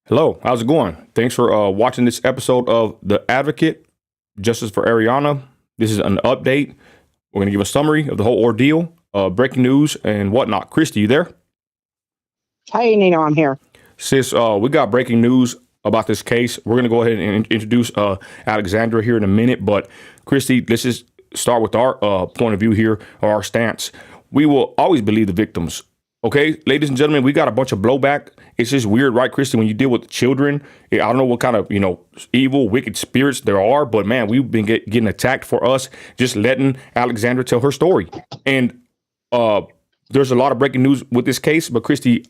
Hello, how's it going? Thanks for watching this episode of The Advocate, Justice for Ariana. This is an update. We're going to give a summary of the whole ordeal, breaking news and whatnot. Christy, you there? Hey, Nino, I'm here. Sis, we got breaking news about this case. We're going to go ahead and introduce Alexandra here in a minute. But Christy, let's just start with our point of view here, or our stance. We will always believe the victims. Okay, ladies and gentlemen, we got a bunch of blowback. It's just weird, right, Christy, when you deal with children. I don't know what kind of, evil, wicked spirits there are, but man, we've been getting attacked for us just letting Alexandra tell her story. And there's a lot of breaking news with this case, but Christy,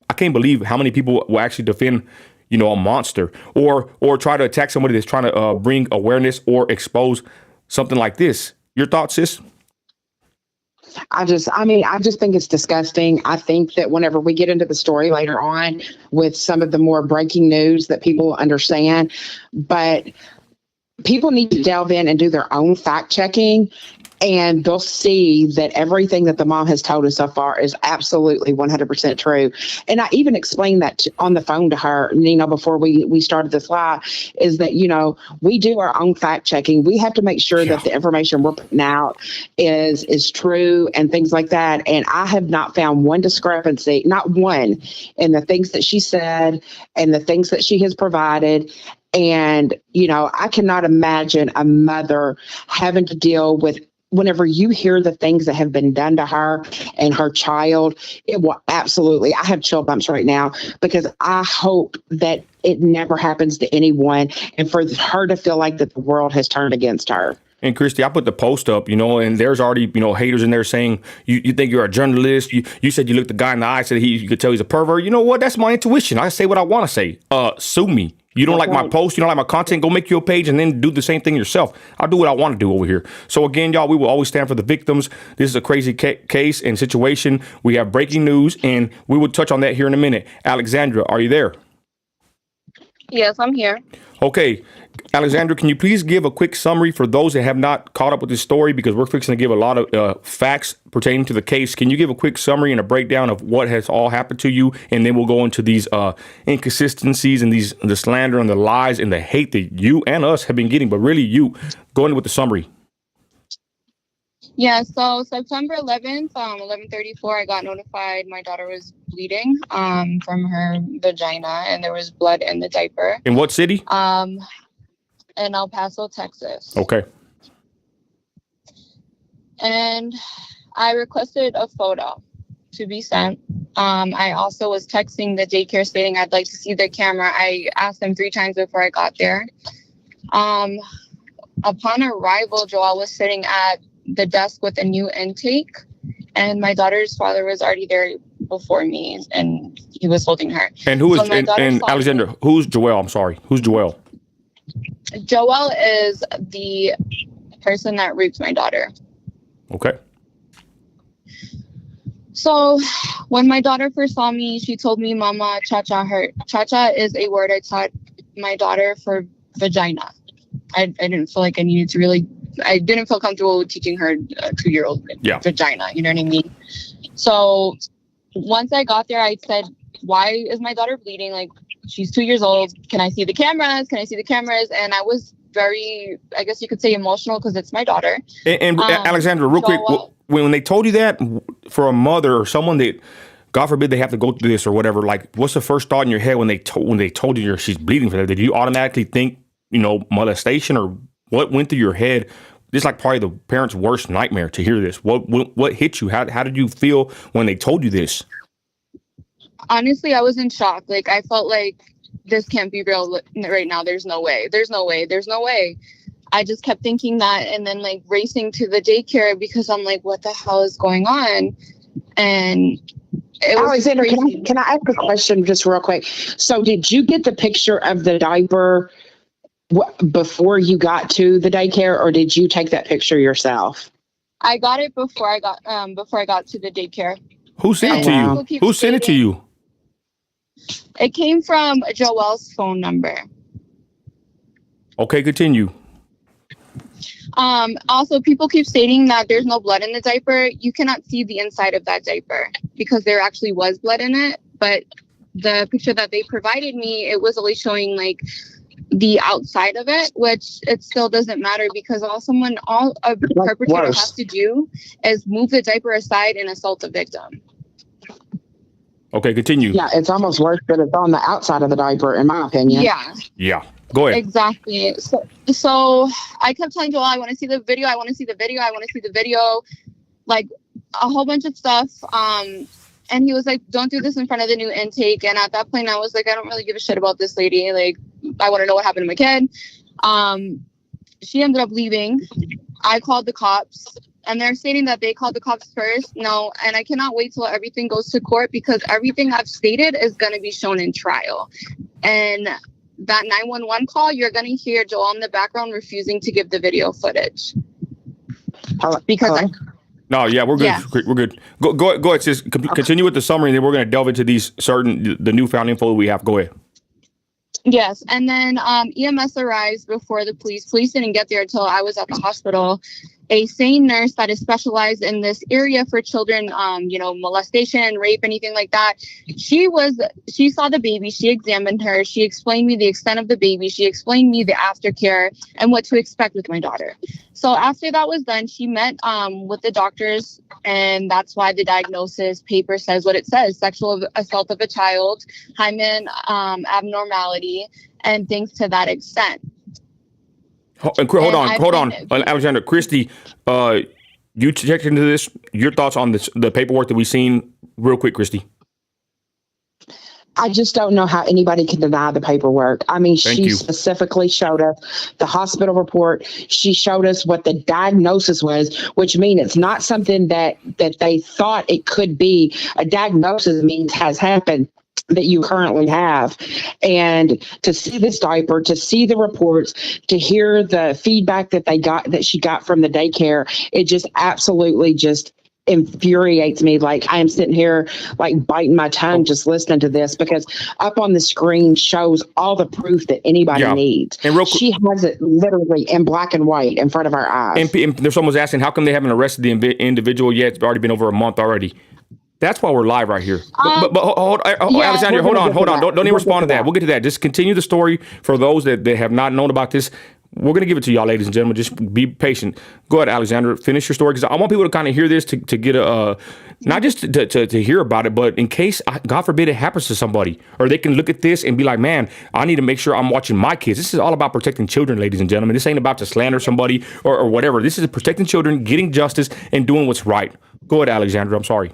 I can't believe how many people will actually defend, a monster or try to attack somebody that's trying to bring awareness or expose something like this. Your thoughts, sis? I just think it's disgusting. I think that whenever we get into the story later on with some of the more breaking news that people understand, but people need to delve in and do their own fact checking, and they'll see that everything that the mom has told us so far is absolutely 100% true. And I even explained that on the phone to her, before we started this live, is that, we do our own fact checking. We have to make sure that the information we're putting out is true and things like that. And I have not found one discrepancy, not one, in the things that she said and the things that she has provided. And, I cannot imagine a mother having to deal with, whenever you hear the things that have been done to her and her child, it will absolutely, I have chill bumps right now, because I hope that it never happens to anyone, and for her to feel like that the world has turned against her. And Christy, I put the post up, and there's already, haters in there saying, you think you're a journalist. You said you looked the guy in the eye, said you could tell he's a pervert. You know what? That's my intuition. I say what I want to say. Sue me. You don't like my post, you don't like my content, go make you a page and then do the same thing yourself. I'll do what I want to do over here. So again, y'all, we will always stand for the victims. This is a crazy case and situation. We have breaking news, and we will touch on that here in a minute. Alexandra, are you there? Yes, I'm here. Okay. Alexandra, can you please give a quick summary for those that have not caught up with this story, because we're fixing to give a lot of facts pertaining to the case. Can you give a quick summary and a breakdown of what has all happened to you? And then we'll go into these inconsistencies and the slander and the lies and the hate that you and us have been getting. But really, you go in with the summary. Yeah, so September 11th, 11:34, I got notified my daughter was bleeding from her vagina, and there was blood in the diaper. In what city? In El Paso, Texas. Okay. And I requested a photo to be sent. I also was texting the daycare stating I'd like to see their camera. I asked them 3 times before I got there. Upon arrival, Joelle was sitting at the desk with a new intake, and my daughter's father was already there before me, and he was holding her. And who is, so and Alexandra, who's Joelle? I'm sorry. Who's Joelle? Joelle is the person that raped my daughter. Okay. So when my daughter first saw me, she told me, Mama, cha-cha hurt. Cha-cha is a word I taught my daughter for vagina. I didn't feel like I didn't feel comfortable teaching her a 2-year-old vagina. You know what I mean? So once I got there, I said, why is my daughter bleeding? Like, she's 2 years old. Can I see the cameras? And I was very, I guess you could say, emotional, because it's my daughter. And Alexandra, real quick, when they told you that, for a mother or someone that, God forbid, they have to go through this or whatever, like, what's the first thought in your head when they told you she's bleeding for that? Did you automatically think, molestation, or what went through your head? This is like probably the parent's worst nightmare to hear this. What hit you? How did you feel when they told you this? Honestly, I was in shock. Like, I felt like this can't be real right now. There's no way. I just kept thinking that, and then like racing to the daycare, because I'm like, what the hell is going on? And Alexandra, can I ask a question just real quick? So did you get the picture of the diaper before you got to the daycare, or did you take that picture yourself? I got it before I got to the daycare. Who sent it to you? Who sent it to you? It came from Joelle's phone number. Okay, continue. Also, people keep stating that there's no blood in the diaper. You cannot see the inside of that diaper because there actually was blood in it, but the picture that they provided me, it was only showing like the outside of it, which it still doesn't matter because all a perpetrator has to do is move the diaper aside and assault the victim. Okay, continue. Yeah, it's almost worse that it's on the outside of the diaper, in my opinion. Yeah. Go ahead. Exactly. So I kept telling Joel, I want to see the video. I want to see the video. I want to see the video. Like a whole bunch of stuff. And he was like, don't do this in front of the new intake. And at that point, I was like, I don't really give a shit about this lady. Like, I want to know what happened to my kid. She ended up leaving. I called the cops. And they're stating that they called the cops first. No, and I cannot wait till everything goes to court because everything I've stated is going to be shown in trial. And that 911 call, you're going to hear Joel in the background refusing to give the video footage. Because No, yeah, we're good. Yeah. We're good. Go ahead, sis. Continue with the summary, and then we're going to delve into the newfound info we have. Go ahead. Yes, and then EMS arrives before the police. Police didn't get there until I was at the hospital. A SANE nurse that is specialized in this area for children, molestation, rape, anything like that. She saw the baby. She examined her. She explained me the extent of the baby. She explained me the aftercare and what to expect with my daughter. So after that was done, she met with the doctors, and that's why the diagnosis paper says what it says: sexual assault of a child, hymen abnormality, and things to that extent. Hold on, Alexandra. Christy, you checked into this. Your thoughts on the paperwork that we've seen, real quick, Christy. I just don't know how anybody can deny the paperwork. I mean, she specifically showed us the hospital report. She showed us what the diagnosis was, which means it's not something that they thought it could be. A diagnosis means has happened that you currently have. And to see this diaper, to see the reports, to hear the feedback that she got from the daycare, it just absolutely just infuriates me. Like, I am sitting here like biting my tongue just listening to this, because up on the screen shows all the proof that anybody needs. And she has it literally in black and white in front of our eyes. And there's someone's asking, how come they haven't arrested the individual yet? It's already been over a month already. That's why we're live right here. But Alexandra, hold on. Don't even respond to that. We'll get to that. Just continue the story for those that have not known about this. We're going to give it to y'all, ladies and gentlemen. Just be patient. Go ahead, Alexandra. Finish your story, because I want people to kind of hear this to get not just to hear about it, but in case, God forbid, it happens to somebody, or they can look at this and be like, man, I need to make sure I'm watching my kids. This is all about protecting children, ladies and gentlemen. This ain't about to slander somebody or whatever. This is protecting children, getting justice, and doing what's right. Go ahead, Alexandra. I'm sorry.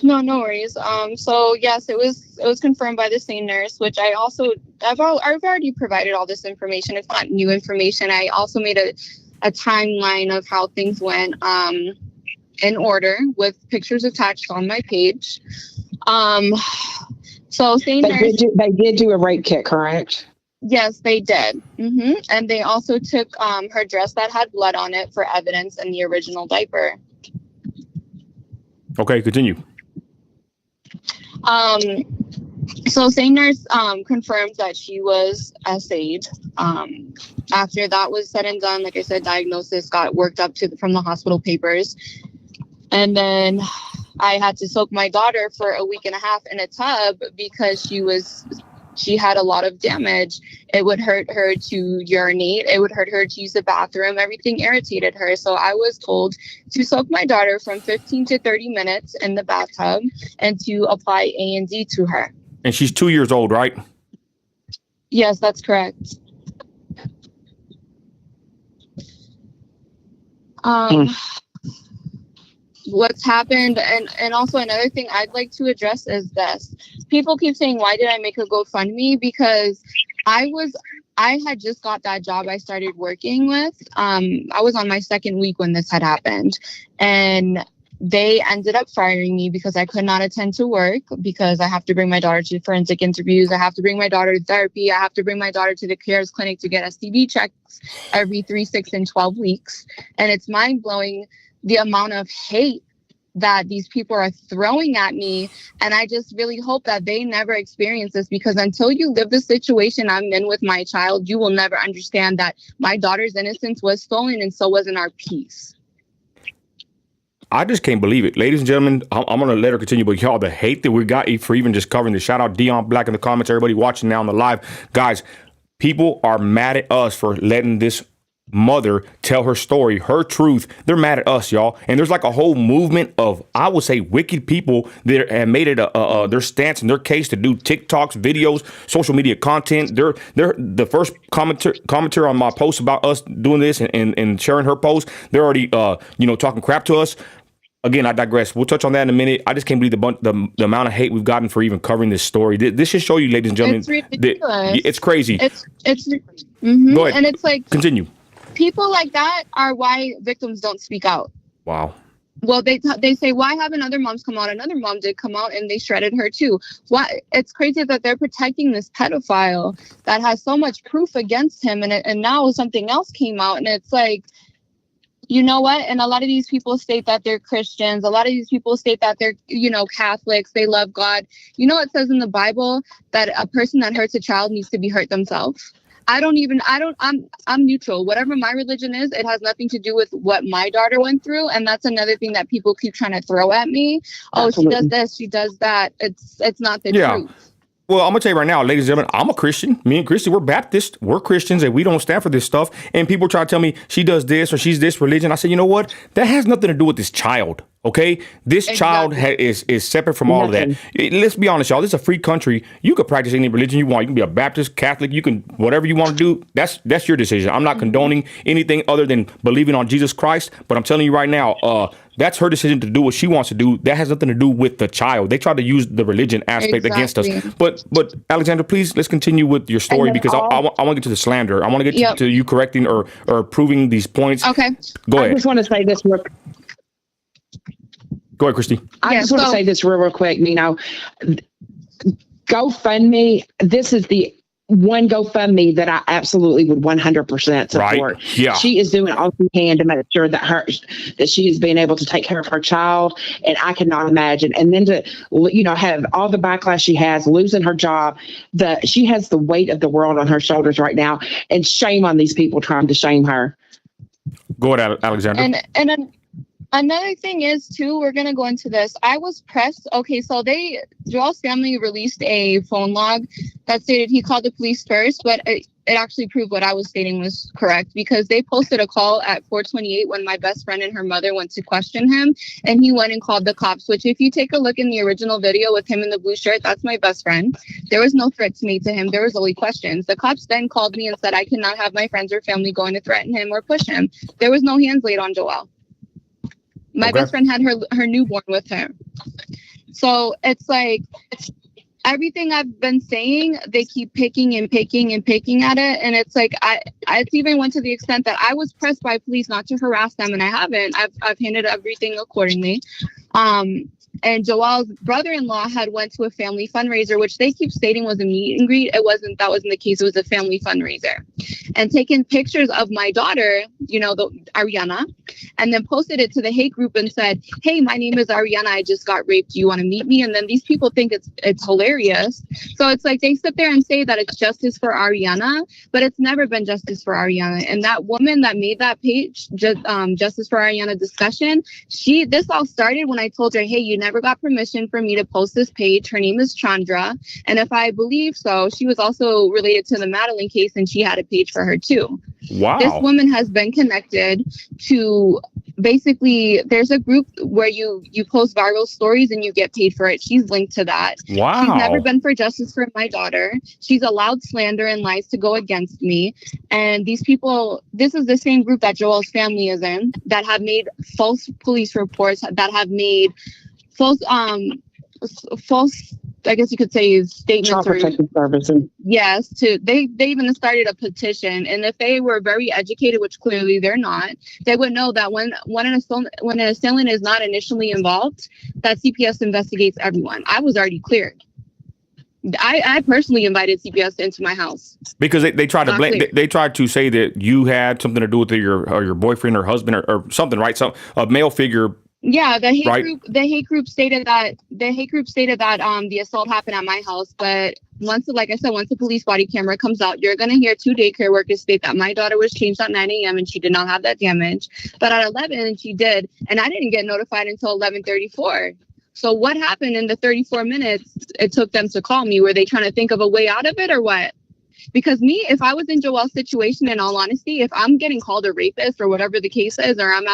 No worries. So yes, it was confirmed by the SANE nurse, which I've already provided all this information. It's not new information. I also made a timeline of how things went in order with pictures attached on my page. So SANE nurse, they did do a rape kit, correct? Yes, they did. And they also took her dress that had blood on it for evidence in the original diaper. Okay, continue. So SANE nurse confirmed that she was SA'd. After that was said and done, like I said, diagnosis got worked up from the hospital papers. And then I had to soak my daughter for a week and a half in a tub because she had a lot of damage. It would hurt her to urinate. It would hurt her to use the bathroom. Everything irritated her. So I was told to soak my daughter from 15 to 30 minutes in the bathtub and to apply A&D to her. And she's 2 years old, right? Yes, that's correct. What's happened, and also another thing I'd like to address is this. People keep saying, why did I make a GoFundMe? Because I had just got that job I started working with. I was on my second week when this had happened, and they ended up firing me because I could not attend to work, because I have to bring my daughter to forensic interviews. I have to bring my daughter to therapy. I have to bring my daughter to the CARES clinic to get STD checks every 3, 6, and 12 weeks. And it's mind blowing the amount of hate that these people are throwing at me. And I just really hope that they never experience this, because until you live the situation I'm in with my child, you will never understand that my daughter's innocence was stolen, and so wasn't our peace. I just can't believe it. Ladies and gentlemen, I'm going to let her continue, but y'all, the hate that we got for even just covering this. Shout out Dion Black in the comments, everybody watching now on the live. Guys, people are mad at us for letting this mother tell her story, her truth. They're mad at us, y'all. And there's like a whole movement of, I would say, wicked people that have made it their stance and their case to do TikToks, videos, social media content. They're the first commenter on my post about us doing this and sharing her post. They're already talking crap to us. Again, I digress. We'll touch on that in a minute. I just can't believe the amount of hate we've gotten for even covering this story. This should show you, ladies and gentlemen, It's ridiculous. it's crazy. Go ahead. And it's like, continue. People like that are why victims don't speak out. Wow. Well, they say, why haven't other moms come out? Another mom did come out and they shredded her too. Why? It's crazy that they're protecting this pedophile that has so much proof against him, and now something else came out, and it's like, you know what? And a lot of these people state that they're Christians. A lot of these people state that they're, Catholics. They love God. You know, it says in the Bible that a person that hurts a child needs to be hurt themselves. I'm neutral. Whatever my religion is, it has nothing to do with what my daughter went through. And that's another thing that people keep trying to throw at me. Oh, absolutely. She does this, she does that. It's not the truth. Well, I'm going to tell you right now, ladies and gentlemen, I'm a Christian. Me and Christy, we're Baptist. We're Christians, and we don't stand for this stuff. And people try to tell me she does this or she's this religion. I say, you know what? That has nothing to do with this child. Okay, this child is separate from all of that. Let's be honest, y'all. This is a free country. You can practice any religion you want. You can be a Baptist, Catholic. You can whatever you want to do. That's your decision. I'm not condoning anything other than believing on Jesus Christ. But I'm telling you right now, that's her decision to do what she wants to do. That has nothing to do with the child. They try to use the religion aspect against us. But Alexandra, please, let's continue with your story because I want to get to the slander. I want to get to you correcting or proving these points. Okay, go ahead. I just want to say this. Go ahead, Christy. I just want to say this real quick. GoFundMe, this is the one GoFundMe that I absolutely would 100% support. Right. Yeah. She is doing all she can to make sure that she is being able to take care of her child. And I cannot imagine. And then to, have all the backlash she has, losing her job, she has the weight of the world on her shoulders right now. And shame on these people trying to shame her. Go ahead, Alexandra. And another thing is, too, we're going to go into this. I was pressed. Okay, so Joel's family released a phone log that stated he called the police first, but it actually proved what I was stating was correct because they posted a call at 4:28 when my best friend and her mother went to question him, and he went and called the cops, which if you take a look in the original video with him in the blue shirt, that's my best friend. There was no threats made to him. There was only questions. The cops then called me and said I cannot have my friends or family going to threaten him or push him. There was no hands laid on Joel. My best friend had her newborn with her. So it's like everything I've been saying, they keep picking and picking and picking at it. And it's like I even went to the extent that I was pressed by police not to harass them. And I haven't. I've handled everything accordingly. And Joel's brother-in-law had went to a family fundraiser, which they keep stating was a meet and greet. That wasn't the case. It was a family fundraiser. And taken pictures of my daughter, Ariana, and then posted it to the hate group and said, hey, my name is Ariana. I just got raped. Do you want to meet me? And then these people think it's hilarious. So it's like they sit there and say that it's justice for Ariana, but it's never been justice for Ariana. And that woman that made that page, Justice for Ariana discussion, this all started when I told her, hey, you never got permission for me to post this page. Her name is Chandra. And if I believe so, she was also related to the Madeline case and she had a page for her too. Wow. This woman has been connected to basically there's a group where you post viral stories and you get paid for it. She's linked to that. Wow. She's never been for justice for my daughter. She's allowed slander and lies to go against me. And these people, this is the same group that Joel's family is in that have made false police reports, that have made false, I guess you could say statements. Child Protective Services. Yes, they even started a petition, and if they were very educated, which clearly they're not, they would know that when an assailant is not initially involved, that CPS investigates everyone. I was already cleared. I personally invited CPS into my house because they tried to blame. They tried to say that you had something to do with your boyfriend or husband or something, right? A male figure. Yeah, the hate group stated that the assault happened at my house, but like I said, once the police body camera comes out, you're going to hear 2 daycare workers state that my daughter was changed at 9 a.m. and she did not have that damage. But at 11, she did. And I didn't get notified until 11:34. So what happened in the 34 minutes it took them to call me? Were they trying to think of a way out of it or what? Because me, if I was in Joelle's situation, in all honesty, if I'm getting called a rapist or whatever the case is, or I'm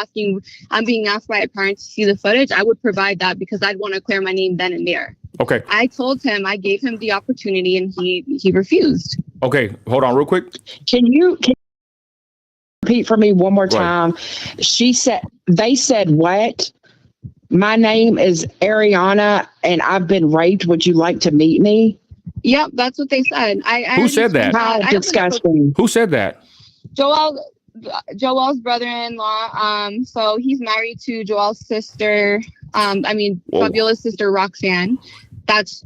being asked by a parent to see the footage, I would provide that because I'd want to clear my name then and there. Okay. I told him, I gave him the opportunity, and he refused. Okay, hold on real quick. Can you repeat for me one more time? Right. They said what? My name is Ariana and I've been raped. Would you like to meet me? Yep, that's what they said. Who said that? How disgusting. Who said that? Joelle's brother-in-law. So he's married to Joelle's sister. Fabiola's sister, Roxanne. That's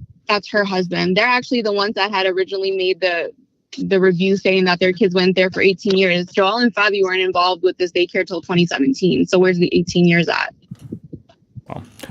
her husband. They're actually the ones that had originally made the review saying that their kids went there for 18 years. Joelle and Fabi weren't involved with this daycare till 2017. So where's the 18 years at?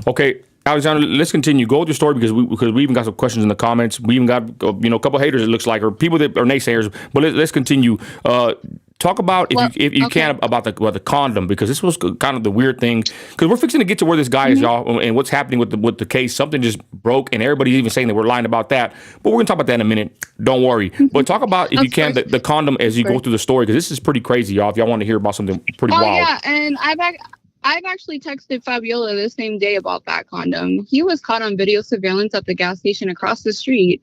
Okay, Alexandra, let's continue. Go with your story because we even got some questions in the comments. We even got a couple haters, it looks like, or people that are naysayers. But let's continue. Talk about if you can about the condom, because this was kind of the weird thing. Because we're fixing to get to where this guy is, y'all, and what's happening with the case. Something just broke, and everybody's even saying that we're lying about that. But we're gonna talk about that in a minute. Don't worry. But talk about, if you can, the condom as you go through the story, because this is pretty crazy, y'all. If y'all want to hear about something pretty wild. Yeah, and I've actually texted Fabiola the same day about that condom. He was caught on video surveillance at the gas station across the street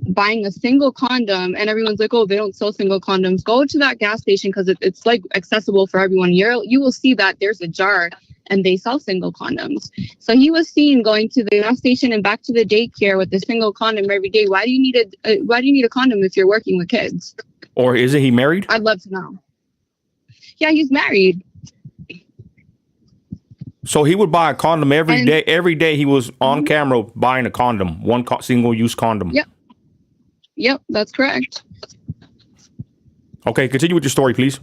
buying a single condom, and everyone's like, oh, they don't sell single condoms. Go to that gas station because it's like accessible for everyone. You will see that there's a jar and they sell single condoms. So he was seen going to the gas station and back to the daycare with a single condom every day. Why do you need a condom if you're working with kids? Or isn't he married? I'd love to know. Yeah, he's married. So he would buy a condom every day. Every day he was on camera buying a condom, one single-use condom. Yep, that's correct. Okay, continue with your story, please.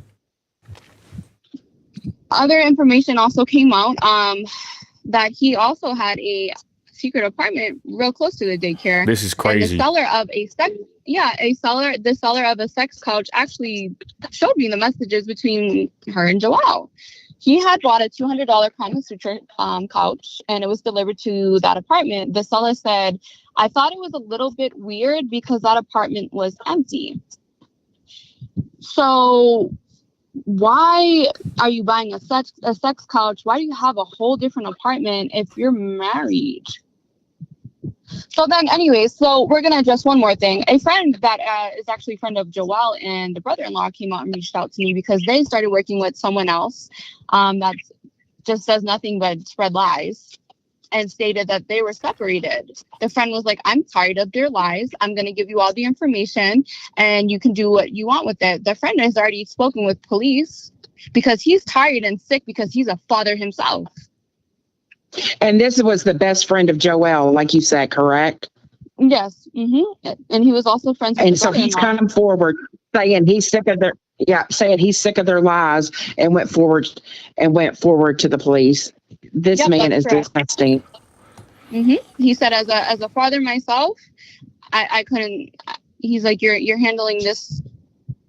Other information also came out that he also had a secret apartment real close to the daycare. This is crazy. And the seller of the seller of a sex couch actually showed me the messages between her and Joelle. He had bought a $200 Kama Sutra couch, and it was delivered to that apartment. The seller said, I thought it was a little bit weird because that apartment was empty. So why are you buying a sex couch? Why do you have a whole different apartment if you're married? So then anyways, so we're going to address one more thing. A friend that is actually a friend of Joelle and the brother-in-law came out and reached out to me because they started working with someone else that just does nothing but spread lies, and stated that they were separated. The friend was like, I'm tired of their lies. I'm going to give you all the information and you can do what you want with it. The friend has already spoken with police because he's tired and sick because he's a father himself. And this was the best friend of Joelle, like you said, correct? Yes. Mm-hmm. And he was also friends with and so he's come forward saying he's sick of their lies and went forward to the police. This man is disgusting. Mm-hmm. He said, as a father myself, I couldn't. He's like, you're handling this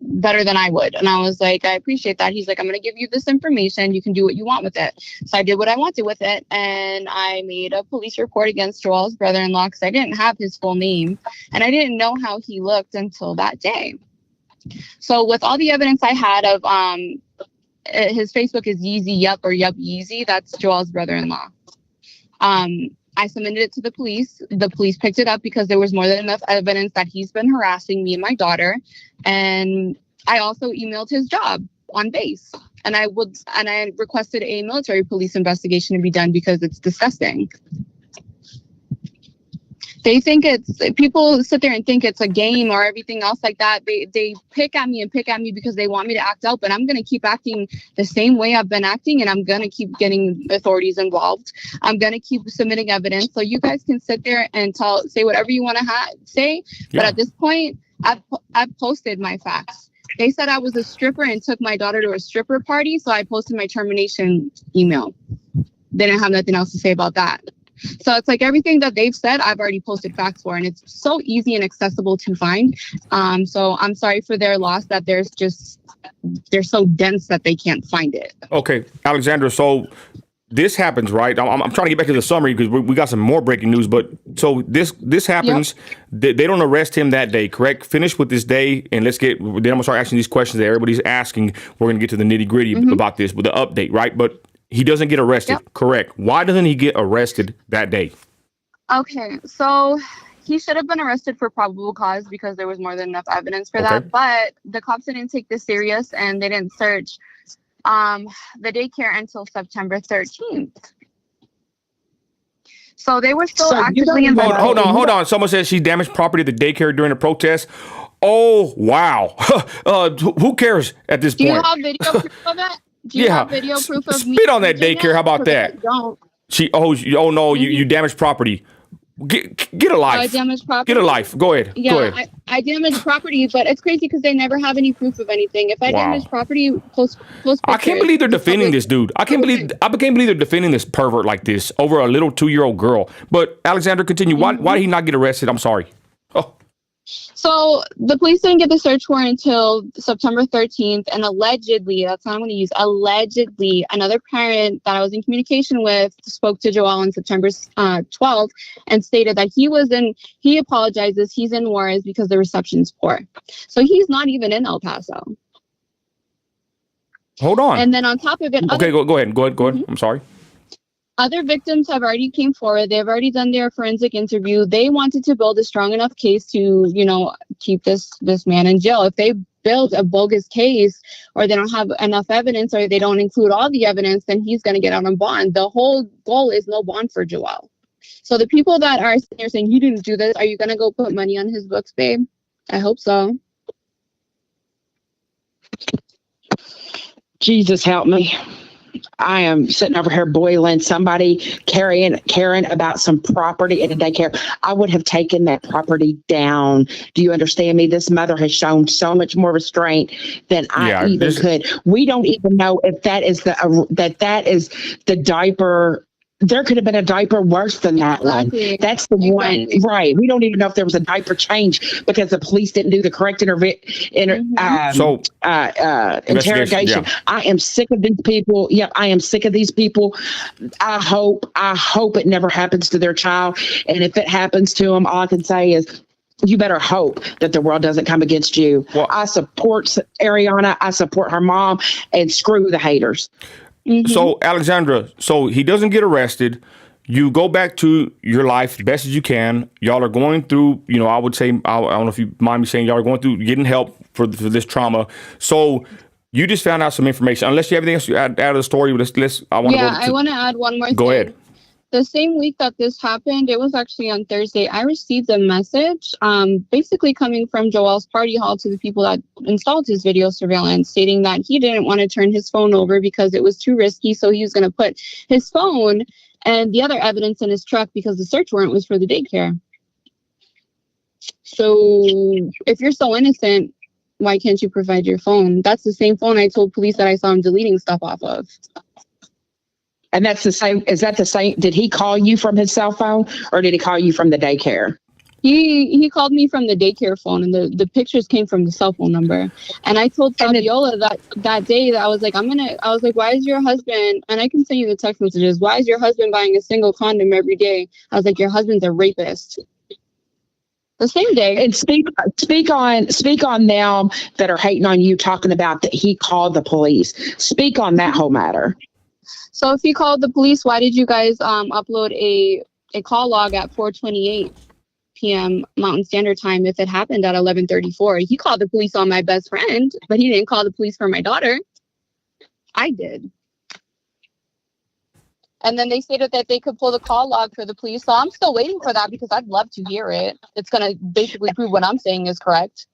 better than I would. And I was like, I appreciate that. He's like, I'm going to give you this information. You can do what you want with it. So I did what I wanted with it. And I made a police report against Joelle's brother-in-law because I didn't have his full name and I didn't know how he looked until that day. So with all the evidence I had of his Facebook is Yeezy Yup or Yup Yeezy, that's Joelle's brother-in-law. I submitted it to the police. The police picked it up because there was more than enough evidence that he's been harassing me and my daughter. And I also emailed his job on base. And I requested a military police investigation to be done because it's disgusting. They think people sit there and think it's a game or everything else like that. They pick at me because they want me to act out, but I'm going to keep acting the same way I've been acting, and I'm going to keep getting authorities involved. I'm going to keep submitting evidence so you guys can sit there and say whatever you want to say. Yeah. But at this point, I've posted my facts. They said I was a stripper and took my daughter to a stripper party, so I posted my termination email. They didn't have nothing else to say about that. So it's like everything that they've said, I've already posted facts for, and it's so easy and accessible to find. So I'm sorry for their loss that they're so dense that they can't find it. Okay, Alexandra. So this happens, right? I'm trying to get back to the summary because we got some more breaking news. But so this happens. Yep. They don't arrest him that day, correct? Finish with this day, and then I'm gonna start asking these questions that everybody's asking. We're gonna get to the nitty gritty about this with the update, right? But he doesn't get arrested, correct? Why doesn't he get arrested that day? Okay, so he should have been arrested for probable cause because there was more than enough evidence for that. But the cops didn't take this serious, and they didn't search the daycare until September 13th. So they were still actively involved. Hold on. Someone says she damaged property at the daycare during the protest. Oh, wow. Who cares at this point? Do you have video proof of it? Do you have video proof of me? Spit on that daycare. How about that? Don't. You damaged property. Get a life. I damaged property. Get a life. Go ahead. Yeah, Go ahead. I damaged property, but it's crazy because they never have any proof of anything. If I damage property, post I can't believe they're defending this dude. I can't believe they're defending this pervert like this over a little 2-year-old girl. But Alexander, continue. Why did he not get arrested? I'm sorry. Oh. So the police didn't get the search warrant until September 13th, and allegedly, that's what I'm going to use, allegedly, another parent that I was in communication with spoke to Joel on September 12th and stated that he apologizes, he's in Juarez because the reception's poor. So he's not even in El Paso. Hold on. And then on top of it... Okay, go ahead. I'm sorry. Other victims have already came forward. They've already done their forensic interview. They wanted to build a strong enough case to, keep this man in jail. If they build a bogus case or they don't have enough evidence or they don't include all the evidence, then he's going to get out on bond. The whole goal is no bond for Joel. So the people that are saying, you didn't do this, are you going to go put money on his books, babe? I hope so. Jesus help me. I am sitting over here boiling. Somebody caring about some property at a daycare. I would have taken that property down. Do you understand me? This mother has shown so much more restraint than I even could. We don't even know if that is the diaper. There could have been a diaper worse than that one. That's the one, right? We don't even know if there was a diaper change because the police didn't do the correct interrogation. Yeah. I am sick of these people. Yeah, I am sick of these people. I hope it never happens to their child. And if it happens to them, all I can say is, you better hope that the world doesn't come against you. Well, I support Ariana. I support her mom, and screw the haters. So, Alexandra, he doesn't get arrested. You go back to your life best as you can. Y'all are going through, I would say, I don't know if you mind me saying, y'all are going through getting help for this trauma. So you just found out some information. Unless you have anything else to add to the story, I want to add one more thing. Go ahead. The same week that this happened, it was actually on Thursday, I received a message basically coming from Joel's party hall to the people that installed his video surveillance, stating that he didn't want to turn his phone over because it was too risky. So he was going to put his phone and the other evidence in his truck because the search warrant was for the daycare. So if you're so innocent, why can't you provide your phone? That's the same phone I told police that I saw him deleting stuff off of. And that's the same. Is that the same? Did he call you from his cell phone or did he call you from the daycare? He called me from the daycare phone, and the pictures came from the cell phone number. And I told Fabiola that day that I was like, why is your husband, and I can send you the text messages, why is your husband buying a single condom every day? I was like, your husband's a rapist. The same day. And speak on them that are hating on you, talking about that he called the police. Speak on that whole matter. So if he called the police, why did you guys upload a call log at 4:28 p.m. Mountain Standard Time if it happened at 11:34? He called the police on my best friend, but he didn't call the police for my daughter. I did. And then they stated that they could pull the call log for the police. So I'm still waiting for that because I'd love to hear it. It's going to basically prove what I'm saying is correct.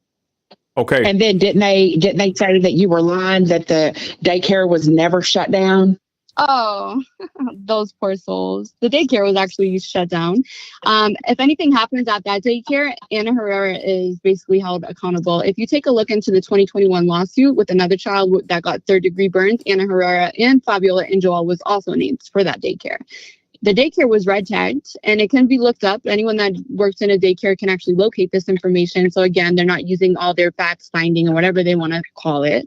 Okay. And then didn't they say that you were lying, that the daycare was never shut down? Oh, those poor souls. The daycare was actually shut down. If anything happens at that daycare, Ana Herrera is basically held accountable. If you take a look into the 2021 lawsuit with another child that got third-degree burns, Ana Herrera and Fabiola and Joel was also named for that daycare. the daycare was red tagged, and it can be looked up. Anyone that works in a daycare can actually locate this information. So again, they're not using all their facts finding or whatever they want to call it.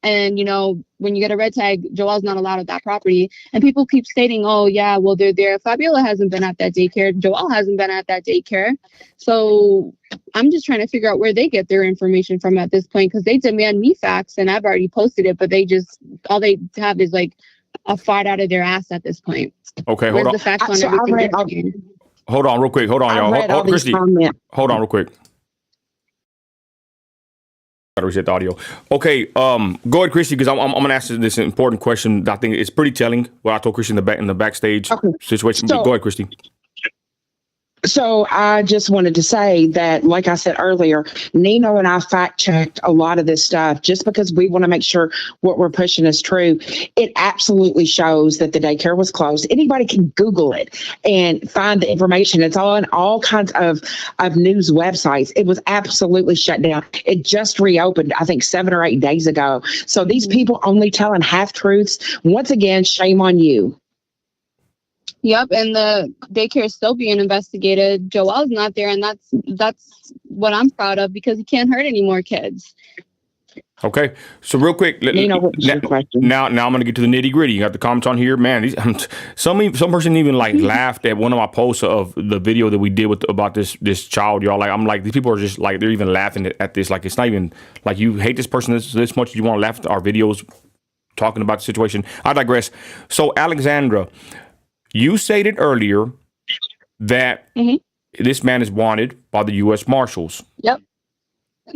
And, you know, when you get a red tag, Joelle's not allowed at that property. And people keep stating, oh, yeah, well, they're there. Fabiola hasn't been at that daycare. Joelle hasn't been at that daycare. So I'm just trying to figure out where they get their information from at this point, because they demand me facts and I've already posted it, but all they have is like a fart out of their ass at this point. Okay, Where's hold on. the facts on everything? Hold on real quick. Hold on, y'all. Hold, Christy. Hold on real quick. Gotta reset the audio. Okay, go ahead, Christy, because I'm gonna ask this important question. I think it's pretty telling what I told Christy in the backstage situation. Go ahead, Christy. So I just wanted to say that, like I said earlier, Nino and I fact checked a lot of this stuff just because we want to make sure what we're pushing is true. It absolutely shows that the daycare was closed. Anybody can Google it and find the information. It's on all kinds of news websites. It was absolutely shut down. It just reopened, I think, 7 or 8 days ago. So these people only telling half truths. Once again, shame on you. Yep, and the daycare is still being investigated. Joelle's not there, and that's what I'm proud of, because he can't hurt any more kids. Okay, so real quick, now I'm gonna get to the nitty gritty. You got the comments on here, man. Some person even like laughed at one of my posts of the video that we did about this child, y'all. Like, I'm like, these people are just like, they're even laughing at this. Like, it's not even like you hate this person this much you want to laugh at our videos talking about the situation. I digress. So Alexandra, you stated earlier that this man is wanted by the U.S. Marshals. Yep,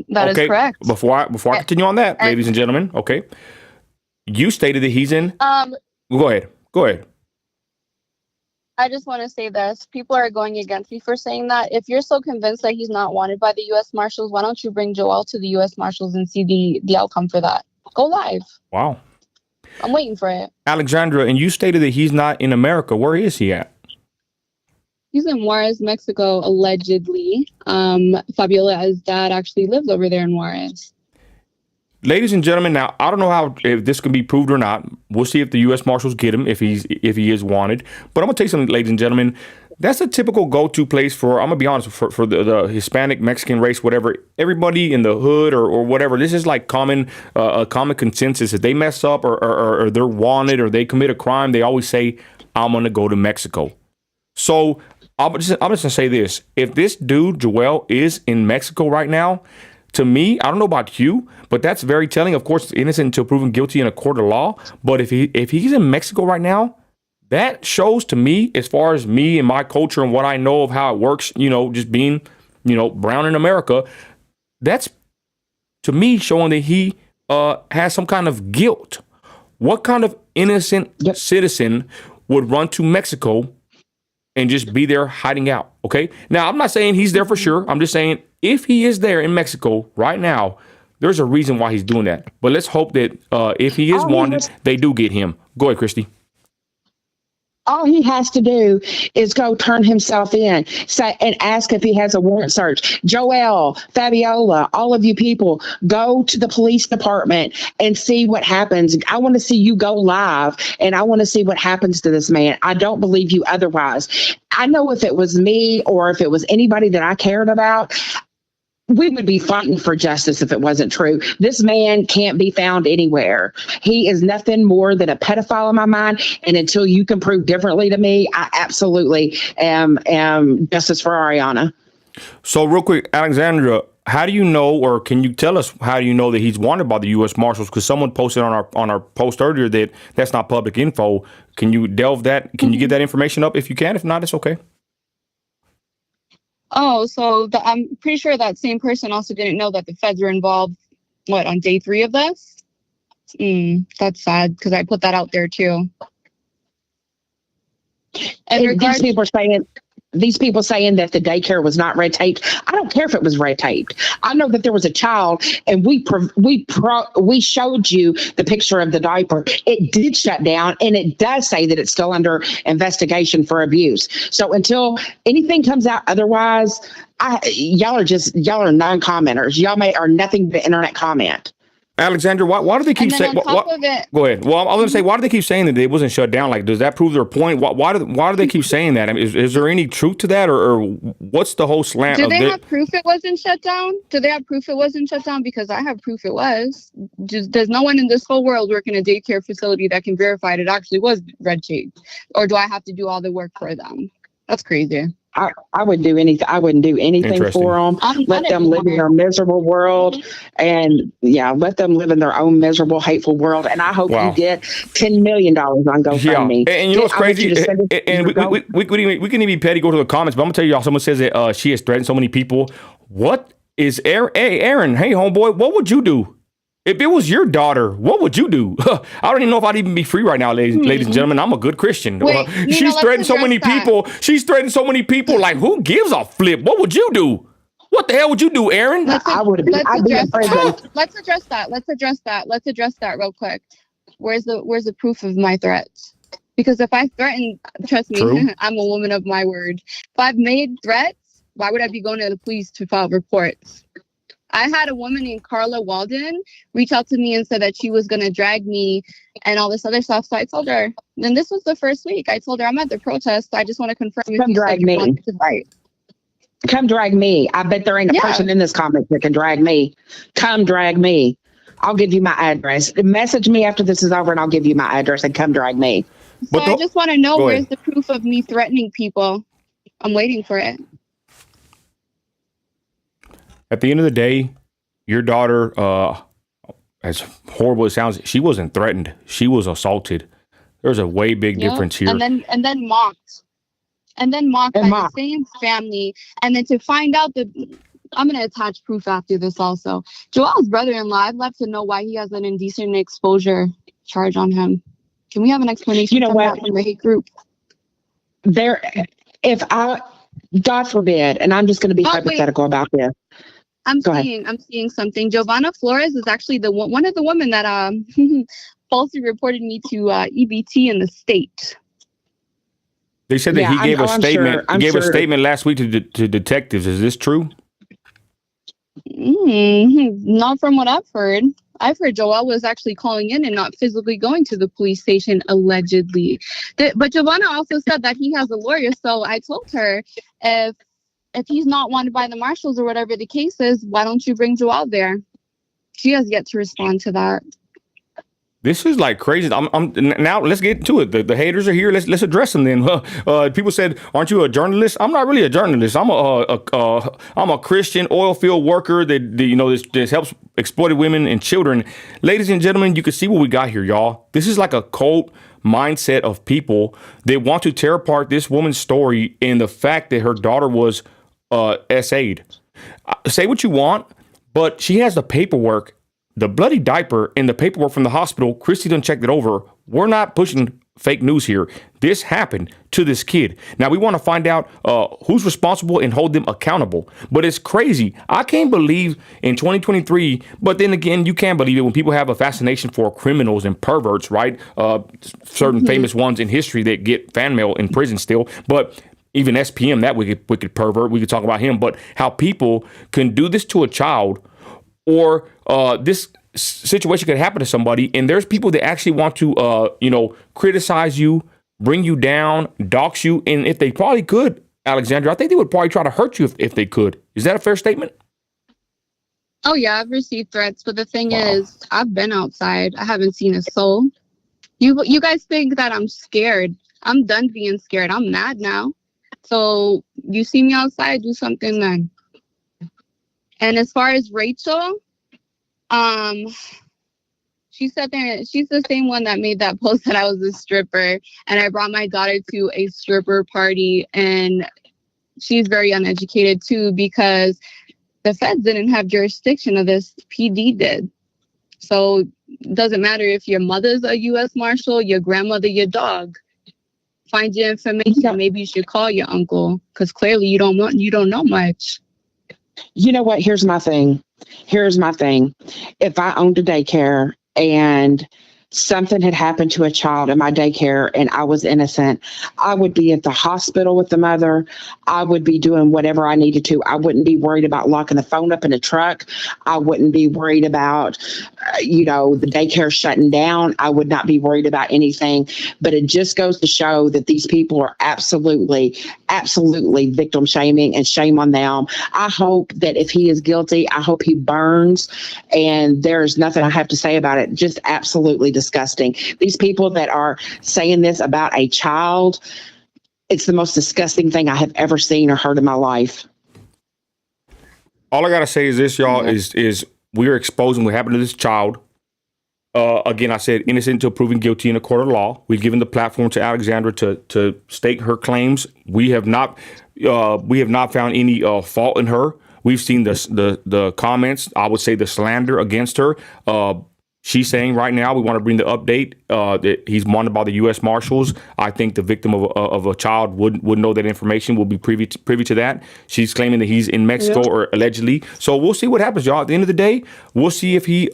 that is correct. Before I continue on that, ladies and gentlemen, okay, you stated that he's in. Go ahead. I just want to say this. People are going against me for saying that. If you're so convinced that he's not wanted by the U.S. Marshals, why don't you bring Joelle to the U.S. Marshals and see the outcome for that? Go live. Wow. I'm waiting for it. Alexandra, and you stated that he's not in America. Where is he at? He's in Juarez, Mexico, allegedly. Fabiola's dad actually lives over there in Juarez. Ladies and gentlemen, now I don't know if this can be proved or not. We'll see if the U.S. Marshals get him if he is wanted. But I'm gonna tell you something, ladies and gentlemen. That's a typical go-to place for, I'm gonna be honest, for the Hispanic, Mexican race, whatever. Everybody in the hood or whatever. This is like a common consensus. If they mess up or they're wanted or they commit a crime, they always say, "I'm gonna go to Mexico." So I'm just gonna say this: if this dude Joel is in Mexico right now, to me, I don't know about you, but that's very telling. Of course, it's innocent until proven guilty in a court of law. But if he's in Mexico right now, that shows to me, as far as me and my culture and what I know of how it works, just being, brown in America, that's to me showing that he has some kind of guilt. What kind of innocent citizen would run to Mexico and just be there hiding out? Okay. Now, I'm not saying he's there for sure. I'm just saying if he is there in Mexico right now, there's a reason why he's doing that. But let's hope that if he is wanted, they do get him. Go ahead, Christy. All he has to do is go turn himself in, and ask if he has a warrant search. Joelle, Fabiola, all of you people, go to the police department and see what happens. I want to see you go live, and I want to see what happens to this man. I don't believe you otherwise. I know if it was me or if it was anybody that I cared about, we would be fighting for justice if it wasn't true. This man can't be found anywhere. He is nothing more than a pedophile in my mind. And until you can prove differently to me, I absolutely am justice for Ariana. So real quick, Alexandra, how do you know, or can you tell us how do you know that he's wanted by the U.S. Marshals? Because someone posted on our post earlier that that's not public info. Can you delve that? Can you get that information up if you can? If not, it's okay. Oh, so I'm pretty sure that same person also didn't know that the feds were involved, on day 3 of this? That's sad, because I put that out there too. And these people saying that the daycare was not red taped. I don't care if it was red taped. I know that there was a child, and we showed you the picture of the diaper. It did shut down, and it does say that it's still under investigation for abuse. So until anything comes out otherwise, y'all are non-commenters. Y'all are nothing but internet comment. Alexandra, why do they keep And then saying? on top of it, Go ahead. Well, I was going to say, why do they keep saying that it wasn't shut down? Like, does that prove their point? Why do they keep saying that? I mean, is there any truth to that, or what's the whole slant? do they have proof it wasn't shut down? Do they have proof it wasn't shut down? Because I have proof it was. There's no one in this whole world working a daycare facility that can verify it actually was red tape. Or do I have to do all the work for them? That's crazy. I would do anything. I wouldn't do anything for them. Let them live in their miserable world, and let them live in their own miserable, hateful world. And I hope you get $10 million on GoFundMe. Yeah, and you know what's crazy? And we can even be petty. Go to the comments, but I'm gonna tell you, y'all. Someone says that she has threatened so many people. What is Aaron? Hey, Aaron. Hey, homeboy. What would you do? If it was your daughter, what would you do? I don't even know if I'd even be free right now, ladies and gentlemen. I'm a good Christian. Wait, she's threatened so many people. She's threatened so many people. Like, who gives a flip? What would you do? What the hell would you do, Aaron? Let's address that real quick. Where's the proof of my threats? Because if I threaten, trust me, True. I'm a woman of my word. If I've made threats, why would I be going to the police to file reports? I had a woman named Carla Walden reach out to me and said that she was going to drag me and all this other stuff. So I told her, and this was the first week, I told her I'm at the protest. So I just want to confirm if Come you drag said me. you wanted to fight. Come drag me. I bet there ain't a person in this comment that can drag me. Come drag me. I'll give you my address. Message me after this is over and I'll give you my address and come drag me. So I just want to know Go where's ahead. the proof of me threatening people. I'm waiting for it. At the end of the day, your daughter, as horrible as it sounds, she wasn't threatened. She was assaulted. There's a way big difference here. And then mocked. And then mocked by the same family. And then to find out that I'm going to attach proof after this also. Joel's brother-in-law, I'd love to know why he has an indecent exposure charge on him. Can we have an explanation from the hate group? God forbid, and I'm just going to be hypothetical about this. I'm seeing something. Giovanna Flores is actually one of the women that falsely reported me to EBT in the state. They said that he gave a statement. He gave a statement last week to detectives. Is this true? Not from what I've heard. I've heard Joel was actually calling in and not physically going to the police station, allegedly. But Giovanna also said that he has a lawyer. So I told her, if he's not wanted by the marshals or whatever the case is, why don't you bring Joel there? She has yet to respond to that. This is like crazy. Now let's get to it. The haters are here. Let's address them then. People said, "Aren't you a journalist?" I'm not really a journalist. I'm a Christian oil field worker that helps exploited women and children. Ladies and gentlemen, you can see what we got here, y'all. This is like a cult mindset of people that want to tear apart this woman's story and the fact that her daughter was SA'd. Say what you want, but she has the paperwork. The bloody diaper and the paperwork from the hospital, Christy done checked it over. We're not pushing fake news here. This happened to this kid. Now, we want to find out who's responsible and hold them accountable. But it's crazy. I can't believe in 2023, but then again, you can't believe it when people have a fascination for criminals and perverts, right? Certain famous ones in history that get fan mail in prison still. But even SPM, that wicked pervert, we could talk about him. But how people can do this to a child, or this situation could happen to somebody, and there's people that actually want to, criticize you, bring you down, dox you, and if they probably could, Alexandra, I think they would probably try to hurt you if they could. Is that a fair statement? Oh yeah, I've received threats, but the thing is, I've been outside. I haven't seen a soul. You guys think that I'm scared. I'm done being scared. I'm mad now. So you see me outside, do something then. And as far as Rachel, she said that she's the same one that made that post that I was a stripper, and I brought my daughter to a stripper party, and she's very uneducated too, because the feds didn't have jurisdiction of this. PD did. So it doesn't matter if your mother's a U.S. Marshal, your grandmother, your dog. Find your information. Maybe you should call your uncle, because clearly you don't know much. You know what? Here's my thing. If I owned a daycare and something had happened to a child in my daycare and I was innocent, I would be at the hospital with the mother. I would be doing whatever I needed to. I wouldn't be worried about locking the phone up in a truck. I wouldn't be worried about the daycare shutting down, I would not be worried about anything. But it just goes to show that these people are absolutely, absolutely victim shaming, and shame on them. I hope that if he is guilty, I hope he burns, and there's nothing I have to say about it. Just absolutely disgusting. These people that are saying this about a child, it's the most disgusting thing I have ever seen or heard in my life. All I gotta say is this, y'all, is we're exposing what happened to this child. Again, I said innocent until proven guilty in a court of law. We've given the platform to Alexandra to state her claims. We have not found any fault in her. We've seen the comments. I would say the slander against her. She's saying right now we want to bring the update that he's wanted by the U.S. Marshals. I think the victim of a child would know that information, will be privy to that. She's claiming that he's in Mexico, or allegedly. So we'll see what happens, y'all. At the end of the day, we'll see if he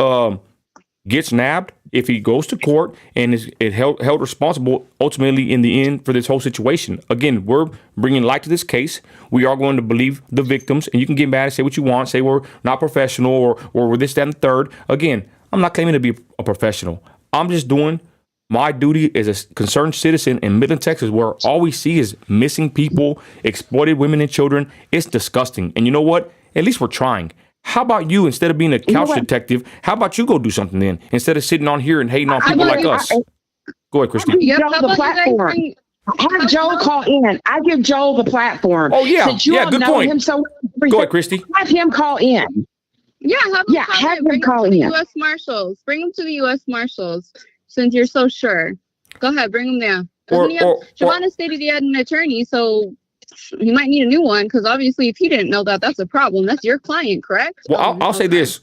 gets nabbed, if he goes to court and is held responsible ultimately in the end for this whole situation. Again, we're bringing light to this case. We are going to believe the victims, and you can get mad and say what you want, say we're not professional or we're this, that, and the third. Again, I'm not claiming to be a professional. I'm just doing my duty as a concerned citizen in Midland, Texas, where all we see is missing people, exploited women and children. It's disgusting. And you know what? At least we're trying. How about you, instead of being a couch detective, how about you go do something then, instead of sitting on here and hating on people like us? Go ahead, Christy. The platform. Have Joel call in. I give Joel the platform. Oh, yeah. Since you all Good know point. him so well, Go ahead, Christy. have him call in. Yeah, have him call in. U.S. Marshals. Bring him to the U.S. Marshals, since you're so sure. Go ahead, bring him there. Giovanna stated he had an attorney, so he might need a new one, because obviously if he didn't know that, that's a problem. That's your client, correct? Well, I'll say this.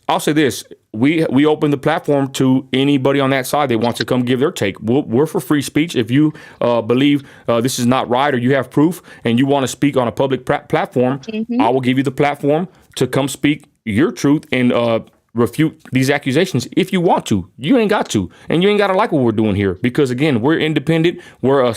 We open the platform to anybody on that side that wants to come give their take. We're for free speech. If you believe this is not right, or you have proof and you want to speak on a public platform, I will give you the platform to come speak your truth and refute these accusations if you want to. You ain't got to, and you ain't got to like what we're doing here, because again, we're independent. We're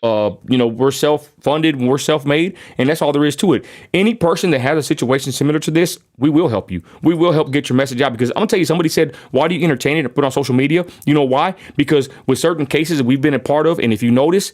we're self-funded, we're self-made, and that's all there is to it. Any person that has a situation similar to this, we will help you. We will help get your message out, because I'm gonna tell you, somebody said, why do you entertain it and put it on social media? You know why? Because with certain cases that we've been a part of, and if you notice,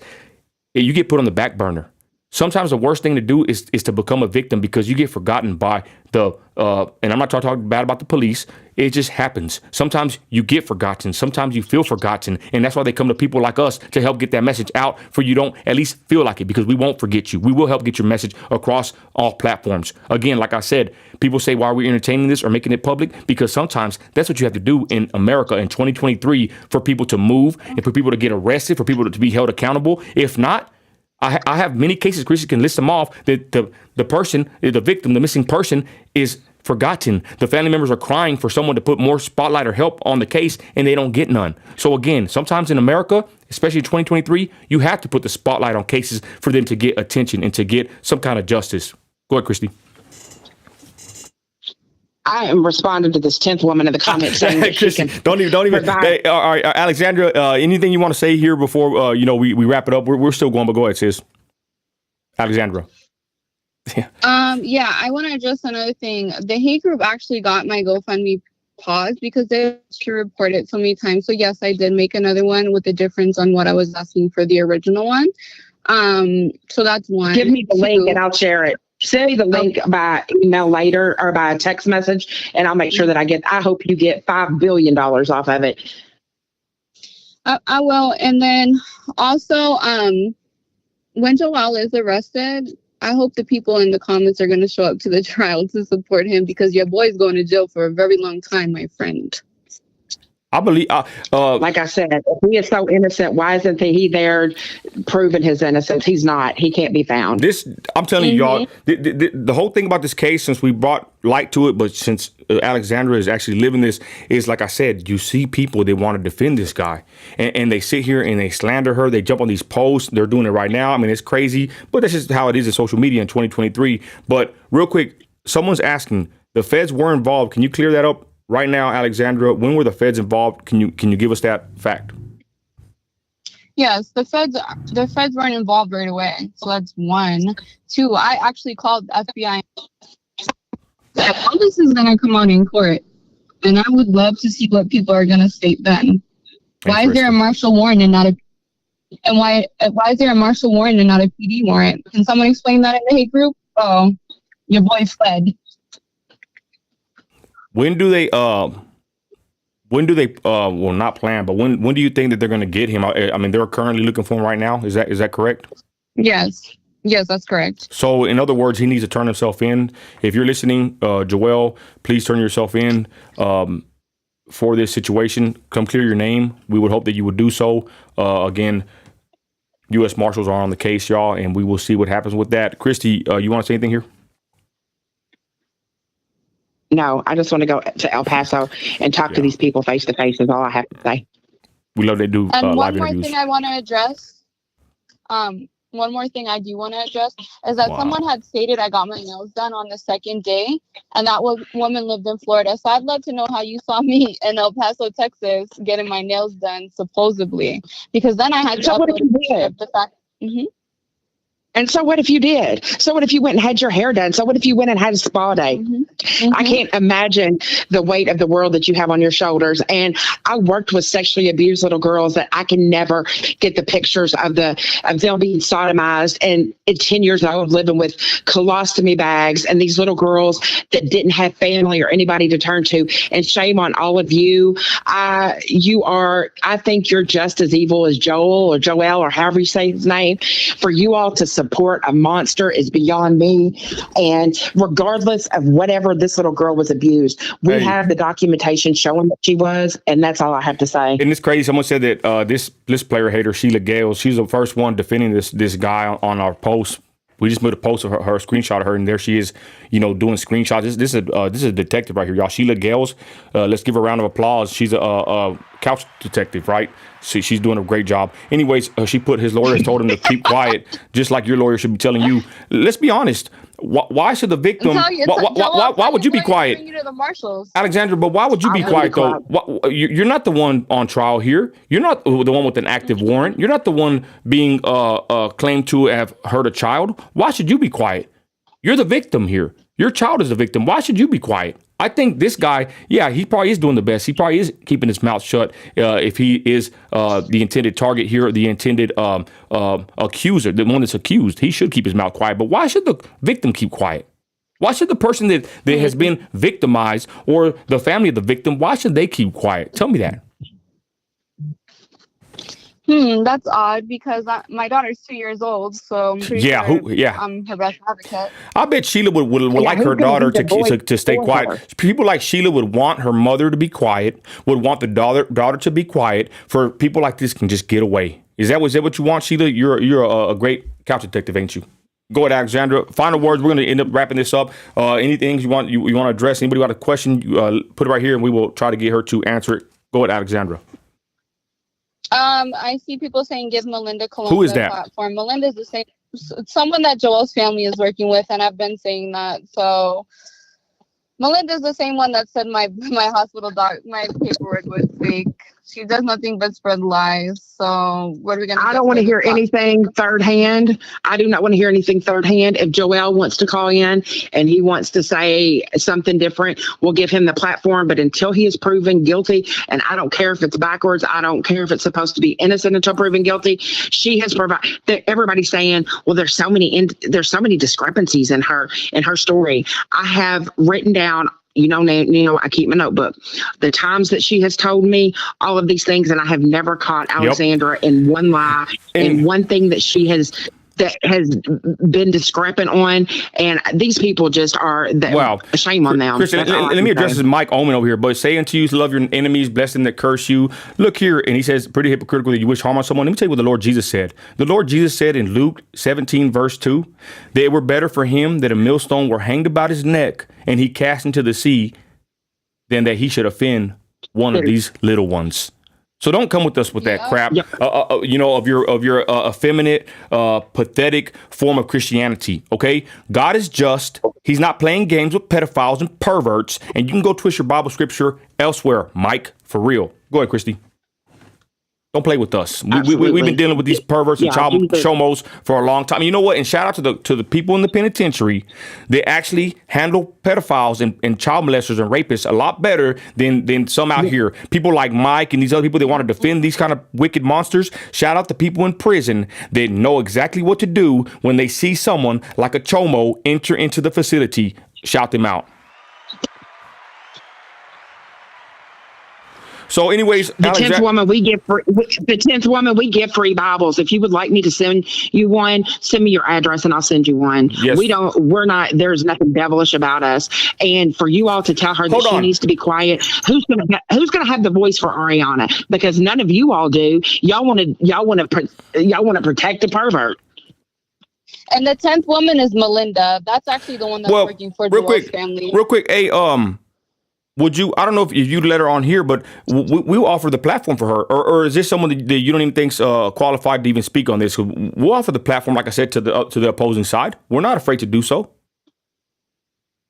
you get put on the back burner. Sometimes the worst thing to do is to become a victim, because you get forgotten by and I'm not talking bad about the police. It just happens. Sometimes you get forgotten. Sometimes you feel forgotten. And that's why they come to people like us to help get that message out, for you don't at least feel like it, because we won't forget you. We will help get your message across all platforms. Again, like I said, people say, why are we entertaining this or making it public? Because sometimes that's what you have to do in America in 2023 for people to move and for people to get arrested, for people to be held accountable. If not, I have many cases, Chris can list them off, that the person, the victim, the missing person is forgotten. The family members are crying for someone to put more spotlight or help on the case, and they don't get none. So again, sometimes in America, especially in 2023, you have to put the spotlight on cases for them to get attention and to get some kind of justice. Go ahead, Christy. I am responding to this 10th woman in the comments saying that she can don't even. Hey, all right, Alexandra, anything you want to say here before we wrap it up? We're still going, but go ahead, sis. Alexandra. Yeah, I want to address another thing. The hate group actually got my GoFundMe paused because they had to report it so many times. So yes, I did make another one with a difference on what I was asking for the original one. So that's one. Give me the link and I'll share it. Send me the link by email later or by a text message, and I'll make sure that I hope you get $5 billion off of it. I will. And then also, when Joel is arrested, I hope the people in the comments are going to show up to the trial to support him, because your boy's going to jail for a very long time, my friend. I believe, like I said, if he is so innocent, why isn't he there proving his innocence? He's not. He can't be found. I'm telling you, y'all, the whole thing about this case, since we brought light to it, but since Alexandra is actually living this, is like I said, you see people that want to defend this guy, and they sit here and they slander her. They jump on these posts. They're doing it right now. I mean, it's crazy, but that's just how it is in social media in 2023. But real quick, someone's asking, the feds were involved. Can you clear that up? Right now, Alexandra, when were the feds involved? Can you give us that fact? Yes, the feds weren't involved right away. So that's one. Two, I actually called the FBI. All this is gonna come out in court. And I would love to see what people are going to state then. Why is there a Interesting. martial warrant and not a and why is there a martial warrant and not a PD warrant? Can someone explain that in the hate group? Oh, your boy fled. When do they well, not plan, but when do you think that they're going to get him? I mean, they're currently looking for him right now. Is that correct? Yes. Yes, that's correct. So, in other words, he needs to turn himself in. If you're listening, Joelle, please turn yourself in for this situation. Come clear your name. We would hope that you would do so. Again, U.S. Marshals are on the case, y'all, and we will see what happens with that. Christy, you want to say anything here? No, I just want to go to El Paso and talk to these people face to face is all I have to say. We love they do And live one more interviews. thing I want to address, one more thing I do want to address is that someone had stated I got my nails done on the second day, and that woman lived in Florida. So I'd love to know how you saw me in El Paso, Texas, getting my nails done, supposedly, because then I had to upload the fact. And so what if you did? So what if you went and had your hair done? So what if you went and had a spa day? I can't imagine the weight of the world that you have on your shoulders. And I worked with sexually abused little girls that I can never get the pictures of them being sodomized and at 10 years old living with colostomy bags and these little girls that didn't have family or anybody to turn to. And shame on all of you. I think you're just as evil as Joel or Joel or however you say his name. For you all to support a monster is beyond me. And regardless of whatever this little girl was abused, we have the documentation showing that she was, and that's all I have to say. And it's crazy. Someone said that this player hater, Sheila Gales, she's the first one defending this guy on our post. We just made a post of her screenshot of her, and there she is, doing screenshots. This is a detective right here, y'all. Sheila Gales. Let's give her a round of applause. She's a couch detective, right? She's doing a great job. Anyways, she put his lawyers told him to keep quiet, just like your lawyer should be telling you. Let's be honest. Why should the victim? Why would you be quiet, Alexandra? But why would you be quiet though? You're not the one on trial here. You're not the one with an active warrant. You're not the one being claimed to have hurt a child. Why should you be quiet? You're the victim here. Your child is the victim. Why should you be quiet? I think this guy, he probably is doing the best. He probably is keeping his mouth shut if he is the intended target here, the intended accuser, the one that's accused. He should keep his mouth quiet. But why should the victim keep quiet? Why should the person that has been victimized or the family of the victim, why should they keep quiet? Tell me that. That's odd because my daughter's 2 years old, so I'm pretty sure I'm her best advocate. I bet Sheila would like her daughter to stay quiet. People like Sheila would want her mother to be quiet, would want the daughter to be quiet, for people like this can just get away. Is that what you want, Sheila? You're a great couch detective, ain't you? Go ahead, Alexandra. Final words. We're going to end up wrapping this up. Anything you want to address? Anybody got a question? Put it right here, and we will try to get her to answer it. Go ahead, Alexandra. I see people saying give Melinda Colon Who is the that? platform. Melinda's the same, someone that Joel's family is working with, and I've been saying that. So Melinda's the same one that said my hospital my paperwork was fake. She does nothing but spread lies. So what are we going to do? I don't want to hear anything third hand. I do not want to hear anything third hand. If Joel wants to call in and he wants to say something different, we'll give him the platform. But until he is proven guilty, and I don't care if it's backwards, I don't care if it's supposed to be innocent until proven guilty. She has provided. Everybody's saying, well, there's so many discrepancies in her story. I have written down. I keep my notebook. The times that she has told me all of these things, and I have never caught Alexandra in one lie, in one thing that has been discrepant on, and these people just are. Shame on them. Christian, let me address this Mike Omen over here. But say unto you, love your enemies, bless them that curse you. Look here, and he says, pretty hypocritical that you wish harm on someone. Let me tell you what the Lord Jesus said. The Lord Jesus said in Luke 17, verse 2, that it were better for him that a millstone were hanged about his neck and he cast into the sea than that he should offend one of these little ones. So don't come with us with that crap, of your effeminate, pathetic form of Christianity. Okay, God is just. He's not playing games with pedophiles and perverts. And you can go twist your Bible scripture elsewhere, Mike. For real. Go ahead, Christy. Don't play with us. We've Absolutely. been dealing with these perverts and Yeah, child these are- chomos for a long time. You know what? And shout out to the people in the penitentiary. They actually handle pedophiles and child molesters and rapists a lot better than some out here. People like Mike and these other people that want to defend these kind of wicked monsters. Shout out to people in prison that know exactly what to do when they see someone like a chomo enter into the facility. Shout them out. So, anyways, The 10th woman, we give free Bibles. If you would like me to send you one, send me your address and I'll send you one. Yes. There's nothing devilish about us. And for you all to tell her that she needs to be quiet, who's gonna have the voice for Ariana? Because none of you all do. Y'all want to protect the pervert. And the 10th woman is Melinda. That's actually the one that's working for Joel's family. Real quick, hey, would you? I don't know if you'd let her on here, but we'll offer the platform for her, or is this someone that you don't even think's qualified to even speak on this? We'll offer the platform, like I said, to the opposing side. We're not afraid to do so.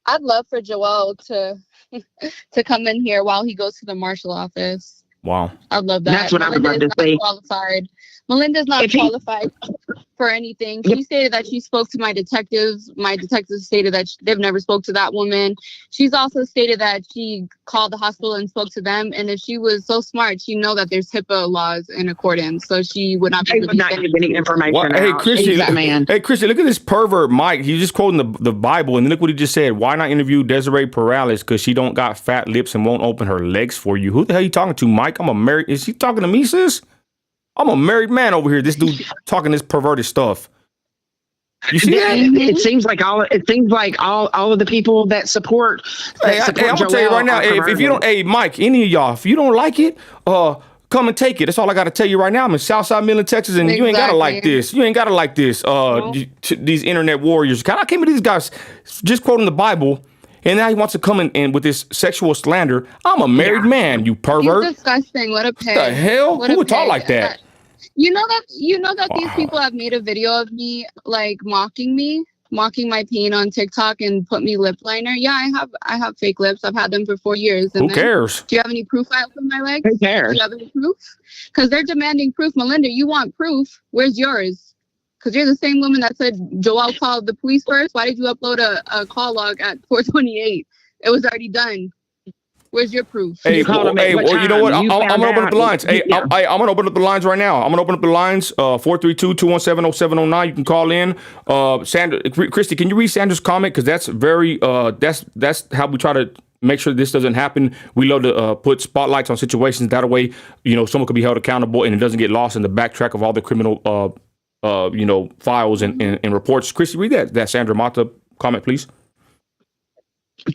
I'd love for Joel to come in here while he goes to the marshal office. Wow, I'd love that. That's what I would love to see. Qualified. Melinda's not qualified for anything. She stated that she spoke to my detectives. My detectives stated that they've never spoke to that woman. She's also stated that she called the hospital and spoke to them. And if she was so smart, she'd know that there's HIPAA laws in accordance. So she would not be able to give any information out. Hey, Christy, look at this pervert Mike. He's just quoting the Bible. And look what he just said. Why not interview Desiree Perales? Because she don't got fat lips and won't open her legs for you. Who the hell are you talking to, Mike? Is he talking to me, sis? I'm a married man over here. This dude talking this perverted stuff. You see that? It seems like all of the people that support. I'm gonna tell you right now. If you don't, hey Mike, any of y'all, if you don't like it, come and take it. That's all I got to tell you right now. I'm in Southside Midland, Texas, and you ain't gotta like this. You ain't gotta like this. These internet warriors. I came to these guys just quoting the Bible. And now he wants to come in with this sexual slander. I'm a married man, you pervert. He's disgusting. What a pig. What the hell? Who would talk like that? You know that these people have made a video of me like mocking my pain on TikTok and put me lip liner. Yeah, I have fake lips. I've had them for 4 years. Who cares? Do you have any proof I opened my legs? Who cares? Do you have any proof? Because they're demanding proof. Melinda, you want proof? Where's yours? Because you're the same woman that said Joel called the police first. Why did you upload a call log at 4:28? It was already done. Where's your proof? Hey, you know what? I'm gonna open up the lines. Hey, I'm gonna open up the lines right now. I'm gonna open up the lines. 432-217-0709. You can call in. Sandra, Christy, can you read Sandra's comment? Because that's very that's how we try to make sure this doesn't happen. We love to put spotlights on situations. That way, someone could be held accountable and it doesn't get lost in the backtrack of all the criminal files and reports. Christy, read that Sandra Mata comment, please.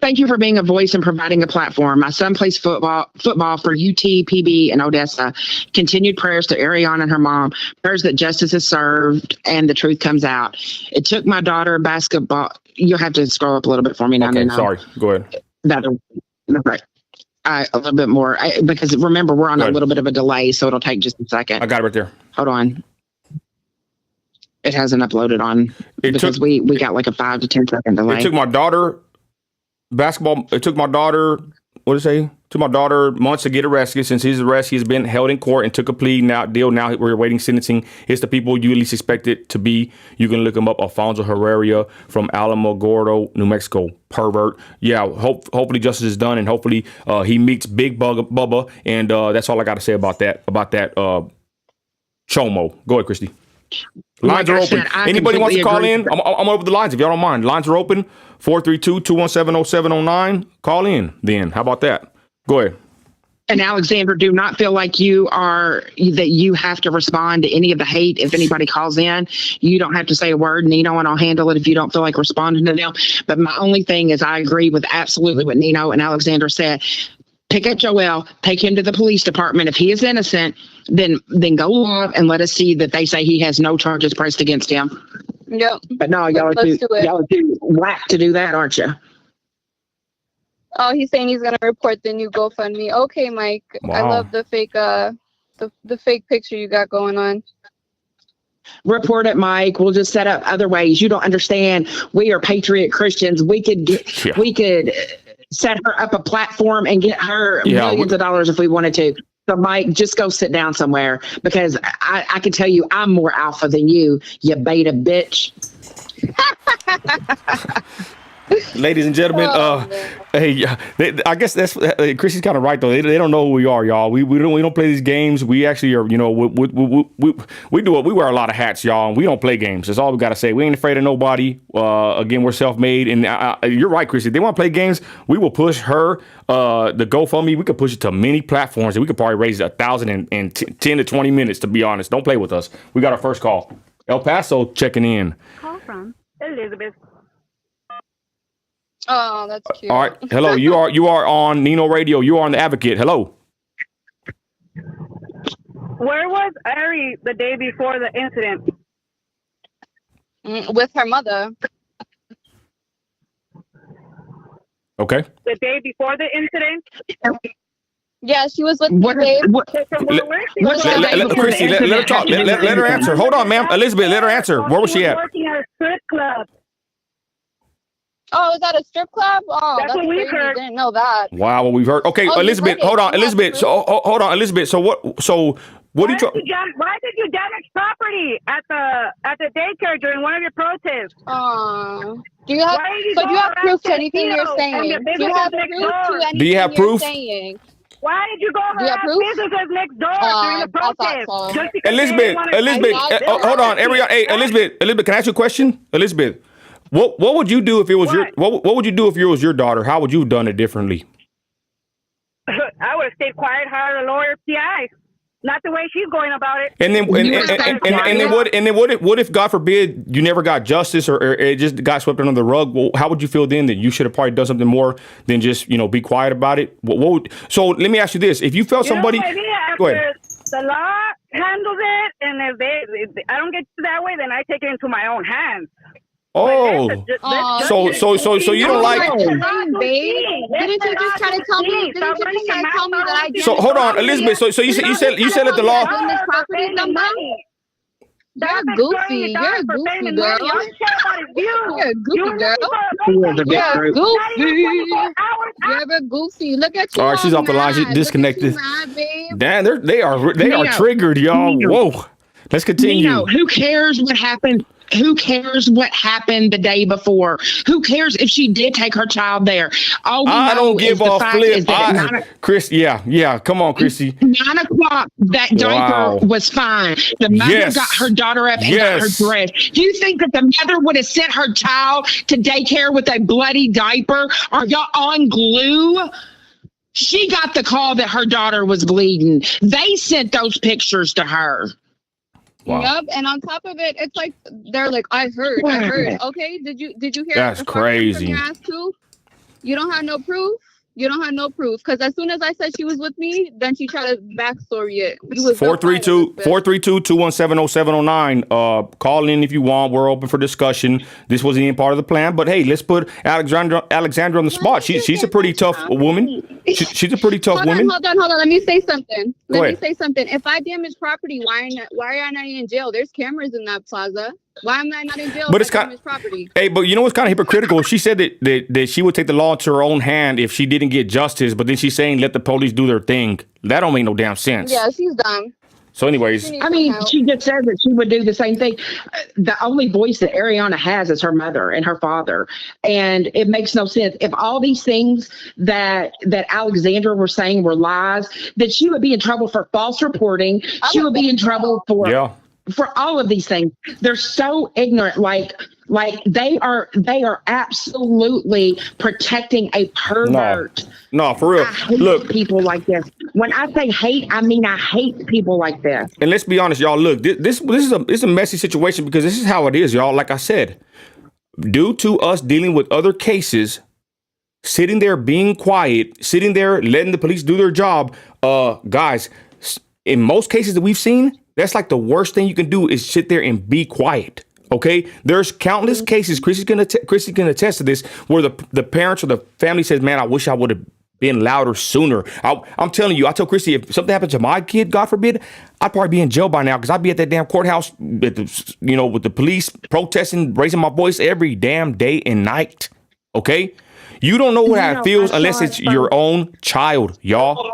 Thank you for being a voice and providing a platform. My son plays football for UT, PB, and Odessa. Continued prayers to Ariana and her mom. Prayers that justice is served and the truth comes out. It took my daughter basketball. You'll have to scroll up a little bit for me now. Okay, sorry. Go ahead. That's right. A little bit more. Because remember, we're on a little bit of a delay, so it'll take just a second. I got it right there. Hold on. It hasn't uploaded on because we got like a 5 to 10 second delay. It took my daughter basketball. It took my daughter, what did it say? To my daughter months to get arrested. Since his arrest, he's been held in court and took a plea deal. Now we're awaiting sentencing. It's the people you at least expect it to be. You can look him up. Alfonso Herrera from Alamogordo, New Mexico. Pervert. Yeah. Hopefully justice is done and hopefully he meets Big Bubba. And that's all I got to say about that. Chomo. Go ahead, Christy. Lines are open. Anybody wants to call in? I'm over the lines if y'all don't mind. Lines are open. 432-217-0709. Call in then. How about that? Go ahead. And Alexander, do not feel like that you have to respond to any of the hate. If anybody calls in, you don't have to say a word. Nino and I'll handle it if you don't feel like responding to them. But my only thing is I agree with absolutely what Nino and Alexander said. Pick up Joel, take him to the police department. If he is innocent, then go live and let us see that they say he has no charges pressed against him. Yep. But no, y'all are too whack to do that, aren't you? Oh, he's saying he's gonna report the new GoFundMe. Okay, Mike. Wow. I love the fake the fake picture you got going on. Report it, Mike. We'll just set up other ways. You don't understand. We are patriot Christians. We could set her up a platform and get her millions of dollars if we wanted to. So, Mike, just go sit down somewhere because I can tell you I'm more alpha than you beta bitch. Ladies and gentlemen, hey, I guess that's Chrissy's kind of right though. They don't know who we are, y'all. We don't play these games. We actually are, we do it. We wear a lot of hats, y'all, and we don't play games. That's all we got to say. We ain't afraid of nobody. Again, we're self-made, and you're right, Chrissy. If they want to play games, we will push her. The GoFundMe, we could push it to many platforms, and we could probably raise 1,000 in 10 to 20 minutes. To be honest, don't play with us. We got our first call. El Paso checking in. Call from Elizabeth. Oh, that's cute. All right. Hello. You are on Nino Radio. You are on The Advocate. Hello. Where was Ari the day before the incident? With her mother. Okay. The day before the incident? Yeah, she was with me, babe. Chrissy, let her talk. Let her answer. Hold on, ma'am. Elizabeth, let her answer. Where was she at? Working at a strip club. Oh, is that a strip club? Oh, That's what we crazy. heard. Didn't know that. Wow, what we've heard. Okay, Oh, Elizabeth, hold on, Elizabeth. So hold on, Elizabeth. So what? What Why do you? why did you damage property at the daycare during one of your protests? Do you have? So do you have proof to anything you're saying? Do you have proof to anything Do you have proof? you're saying? Why did you go harass businesses next door during the protest? So. Just because Elizabeth, hold on, everyone. Hey, Elizabeth, can I ask you a question? Elizabeth, what would you do if it was your what would you do if it was your daughter? How would you have done it differently? I would have stayed quiet, hired a lawyer, PI. Not the way she's going about it. And then what if God forbid you never got justice or it just got swept under the rug? Well, how would you feel then that you should have probably done something more than just be quiet about it? So let me ask you this: if you felt somebody, go ahead. The law handles it, and if I don't get to that way, then I take it into my own hands. Oh, so you don't like? Babe, didn't you just try to tell me? Didn't you just try to tell me that I did? So hold on, Elizabeth. So you said that the law. You're goofy. You're a goofy girl. You're a goofy girl. You're a goofy. Look at you. All right, she's off the line. She's disconnected. Damn, they are triggered, y'all. Whoa. Let's continue. Nino, who cares what happened? Who cares what happened the day before? Who cares if she did take her child there? All we I know don't give is the a fact flip. is that Chris, yeah. Come on, Chrissy. 9 o'clock, that diaper was fine. The mother got her daughter up and got her dressed. Do you think that the mother would have sent her child to daycare with a bloody diaper? Are y'all on glue? She got the call that her daughter was bleeding. They sent those pictures to her. Wow. Yep, and on top of it, it's like they're like, I heard. Okay, did you hear? That's crazy. From your ass too? You don't have no proof. Because as soon as I said she was with me, then she tried to backstory it. 432-217-0709. Call in if you want. We're open for discussion. This wasn't even part of the plan, but hey, let's put Alexandra on the spot. She's a pretty tough woman. She's a pretty tough woman. Hold on. Let me say something. If I damage property, why am I in jail? There's cameras in that plaza. Why am I not in jail? But it's kind of property. Hey, but you know what's kind of hypocritical? She said that she would take the law into her own hand if she didn't get justice, but then she's saying let the police do their thing. That don't make no damn sense. Yeah, she's dumb. So anyways, I mean, she just said that she would do the same thing. The only voice that Ariana has is her mother and her father. And it makes no sense. If all these things that Alexandra were saying were lies, that she would be in trouble for false reporting. She would be in trouble for all of these things. They're so ignorant. Like they are absolutely protecting a pervert. No, for real. I hate Look, people like this. When I say hate, I mean I hate people like this. And let's be honest, y'all. Look, this is a messy situation because this is how it is, y'all. Like I said, due to us dealing with other cases, sitting there being quiet, sitting there letting the police do their job, guys. In most cases that we've seen, that's like the worst thing you can do is sit there and be quiet. Okay, there's countless cases. Chrissy's gonna attest to this, where the parents or the family says, "Man, I wish I would have been louder sooner." I'm telling you, I tell Chrissy, if something happened to my kid, God forbid, I'd probably be in jail by now because I'd be at that damn courthouse with the police protesting, raising my voice every damn day and night. Okay, you don't know what that feels unless it's your own child, y'all.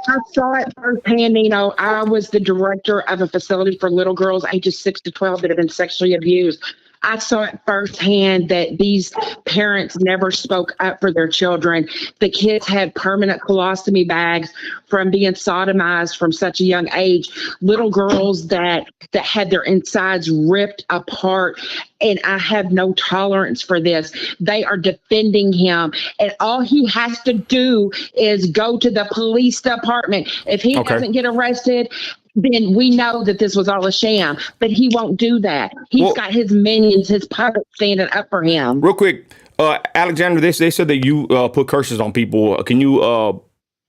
I saw it firsthand. I was the director of a facility for little girls ages 6 to 12 that have been sexually abused. I saw it firsthand that these parents never spoke up for their children. The kids had permanent colostomy bags from being sodomized from such a young age. Little girls that had their insides ripped apart. And I have no tolerance for this. They are defending him. And all he has to do is go to the police department. If he doesn't get arrested, then we know that this was all a sham. But he won't do that. He's got his minions, his puppets standing up for him. Real quick, Alexander, they said that you put curses on people. Can you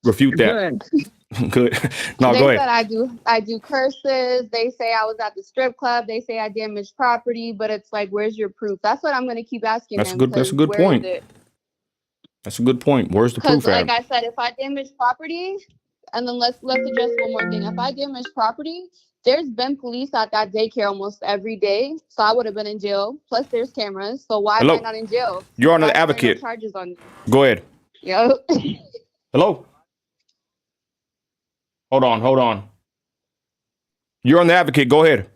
refute that? Good. No, they go ahead. Said I do curses. They say I was at the strip club. They say I damaged property, but it's like, where's your proof? That's what I'm going to keep asking That's him. That's a good point. That's a good point. Where's the proof at? Like I said, if I damage property, and then let's address one more thing. If I damage property, there's been police at that daycare almost every day, so I would have been in jail. Plus, there's cameras, so why am I not in jail? You're on the advocate. advocate. No charges on me? Go ahead. Yo. Hello. Hold on. You're on the advocate. Go ahead.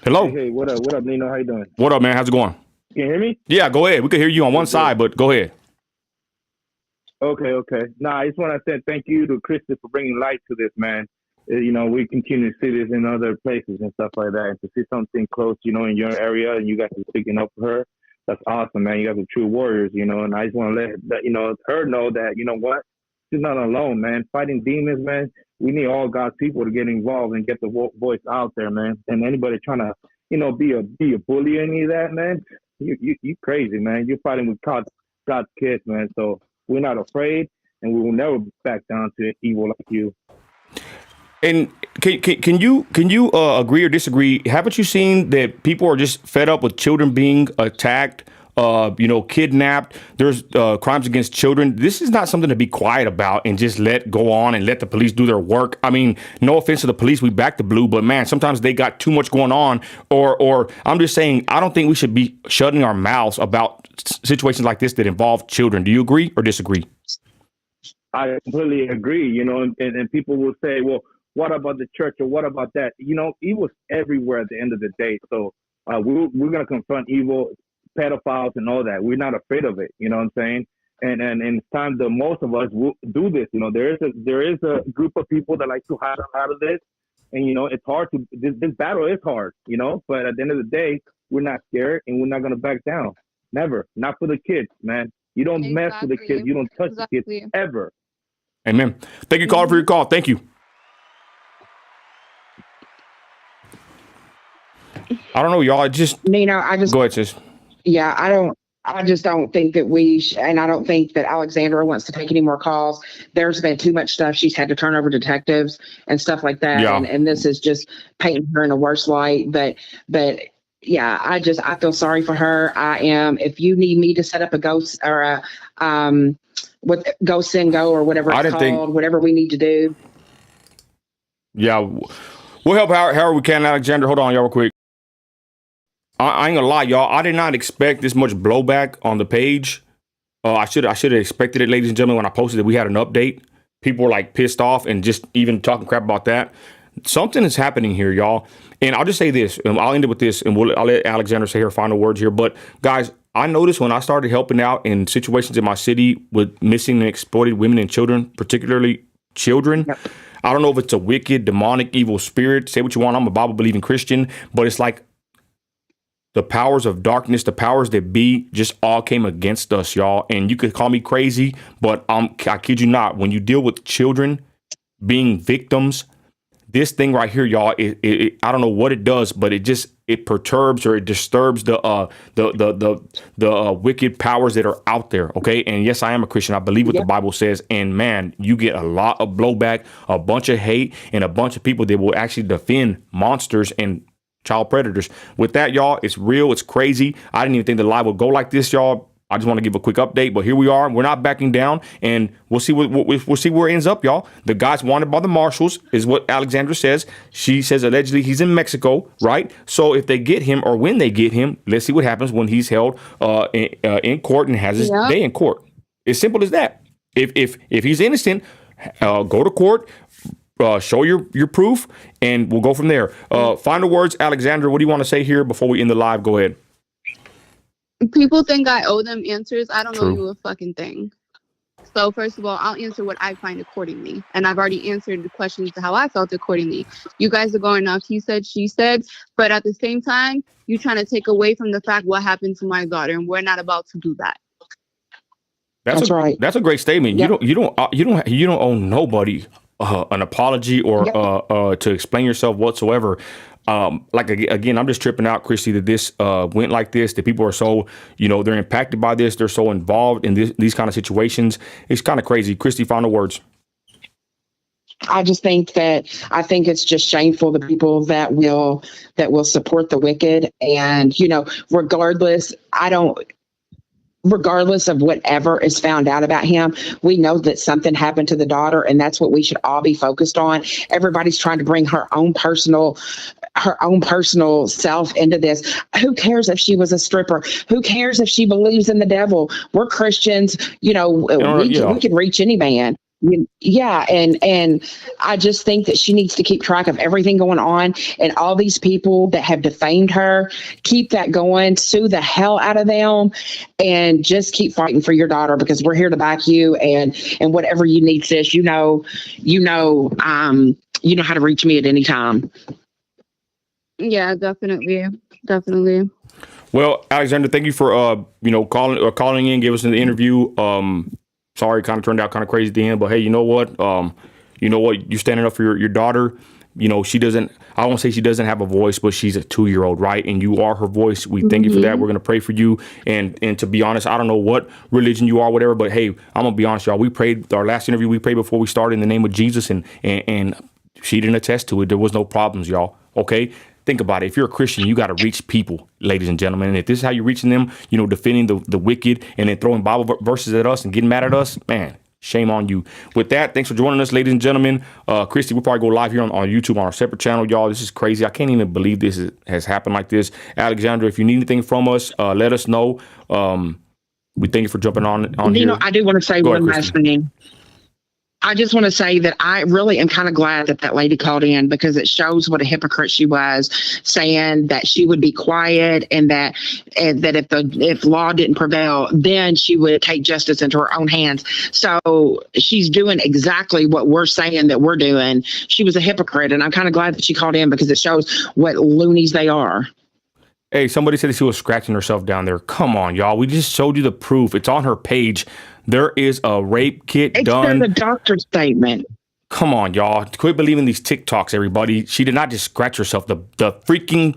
Hello. Hey, what up, Nino? How you doing? What up, man? How's it going? Can you hear me? Yeah, go ahead. We can hear you on one side, but go ahead. Okay. Nah, I just want to say thank you to Krista for bringing light to this, man. We continue to see this in other places and stuff like that, and to see something close, in your area, and you guys are speaking up for her. That's awesome, man. You guys are true warriors, and I just want to let that, her know that, what, she's not alone, man. Fighting demons, man. We need all God's people to get involved and get the voice out there, man. And anybody trying to, be a bully or any of that, man, you crazy, man. You're fighting with God's kids, man. So we're not afraid, and we will never back down to evil like you. And can you agree or disagree? Haven't you seen that people are just fed up with children being attacked, kidnapped? There's crimes against children. This is not something to be quiet about and just let go on and let the police do their work. I mean, no offense to the police, we back the blue, but man, sometimes they got too much going on. Or I'm just saying, I don't think we should be shutting our mouths about situations like this that involve children. Do you agree or disagree? I completely agree. And people will say, well, what about the church or what about that? Evil's everywhere at the end of the day. So we're going to confront evil, pedophiles and all that. We're not afraid of it. You know what I'm saying? And it's time that most of us will do this. There is a group of people that like to hide out of this. And, it's hard this battle is hard, but at the end of the day, we're not scared and we're not going to back down. Never. Not for the kids, man. You don't mess with the kids. You don't touch the kids ever. Amen. Thank you, caller, for your call. Thank you. I don't know, y'all. I just go ahead, sis. Yeah, I just don't think that and I don't think that Alexandra wants to take any more calls. There's been too much stuff. She's had to turn over detectives and stuff like that. Yeah. And this is just painting her in a worse light. But yeah, I feel sorry for her. If you need me to set up a ghost or with Go Send Go or whatever it's called, whatever we need to do. Yeah, we'll help however we can, Alexander. Hold on, y'all, real quick. I ain't gonna lie, y'all. I did not expect this much blowback on the page. I should have expected it, ladies and gentlemen, when I posted that we had an update. People were like pissed off and just even talking crap about that. Something is happening here, y'all. And I'll just say this, and I'll end it with this, and I'll let Alexander say her final words here. But guys, I noticed when I started helping out in situations in my city with missing and exploited women and children, particularly children. Yep. I don't know if it's a wicked, demonic, evil spirit. Say what you want. I'm a Bible-believing Christian, but it's like the powers of darkness, the powers that be, just all came against us, y'all. And you could call me crazy, but I kid you not. When you deal with children being victims, this thing right here, y'all, I don't know what it does, but it perturbs or it disturbs the wicked powers that are out there. Okay. And yes, I am a Christian. I believe what the Bible says. And man, you get a lot of blowback, a bunch of hate, and a bunch of people that will actually defend monsters and child predators. With that, y'all, it's real. It's crazy. I didn't even think the live would go like this, y'all. I just want to give a quick update, but here we are. We're not backing down, and we'll see we'll see where it ends up, y'all. The guy's wanted by the marshals, is what Alexandra says. She says allegedly he's in Mexico, right? So if they get him, or when they get him, let's see what happens when he's held in court and has his day in court. As simple as that. If he's innocent, go to court, show your proof, and we'll go from there. Final words, Alexandra. What do you want to say here before we end the live? Go ahead. People think I owe them answers. I don't True. owe you a fucking thing. So first of all, I'll answer what I find accordingly. And I've already answered the questions to how I felt accordingly. You guys are going off he said, she said, but at the same time, you're trying to take away from the fact what happened to my daughter, and we're not about to do that. That's right. That's a great statement. Yep. You don't owe nobody an apology or to explain yourself whatsoever. Again, I'm just tripping out, Christy, that this went like this, that people are so, they're impacted by this. They're so involved in these kind of situations. It's kind of crazy. Christy, final words. I think it's just shameful, the people that will support the wicked. And, regardless of whatever is found out about him, we know that something happened to the daughter, and that's what we should all be focused on. Everybody's trying to bring her own personal self into this. Who cares if she was a stripper? Who cares if she believes in the devil? We're Christians. We can reach any man. Yeah. And I just think that she needs to keep track of everything going on, and all these people that have defamed her, keep that going, sue the hell out of them, and just keep fighting for your daughter, because we're here to back you, and whatever you need, sis, you know how to reach me at any time. Yeah, definitely. Well, Alexander, thank you for calling in, give us an interview. Sorry, kind of turned out kind of crazy at the end, but hey, you know what? You're standing up for your daughter. She doesn't, I won't say she doesn't have a voice, but she's a 2-year-old, right? And you are her voice. We thank you for that. We're going to pray for you. And to be honest, I don't know what religion you are, whatever, but hey, I'm going to be honest, y'all. We prayed, our last interview, we prayed before we started in the name of Jesus, and she didn't attest to it. There was no problems, y'all. Okay? Think about it. If you're a Christian, you got to reach people, ladies and gentlemen. And if this is how you're reaching them, defending the wicked and then throwing Bible verses at us and getting mad at us, man, shame on you. With that, thanks for joining us, ladies and gentlemen. Christy, we'll probably go live here on YouTube on our separate channel, y'all. This is crazy. I can't even believe this has happened like this. Alexandra, if you need anything from us, let us know. We thank you for jumping on here. I do want to say one last thing. I just want to say that I really am kind of glad that lady called in, because it shows what a hypocrite she was, saying that she would be quiet, and that if law didn't prevail, then she would take justice into her own hands. So she's doing exactly what we're saying that we're doing. She was a hypocrite, and I'm kind of glad that she called in, because it shows what loonies they are. Hey, somebody said she was scratching herself down there. Come on, y'all. We just showed you the proof. It's on her page. There is a rape kit done. It's a doctor's statement. Come on, y'all. Quit believing these TikToks, everybody. She did not just scratch herself. The freaking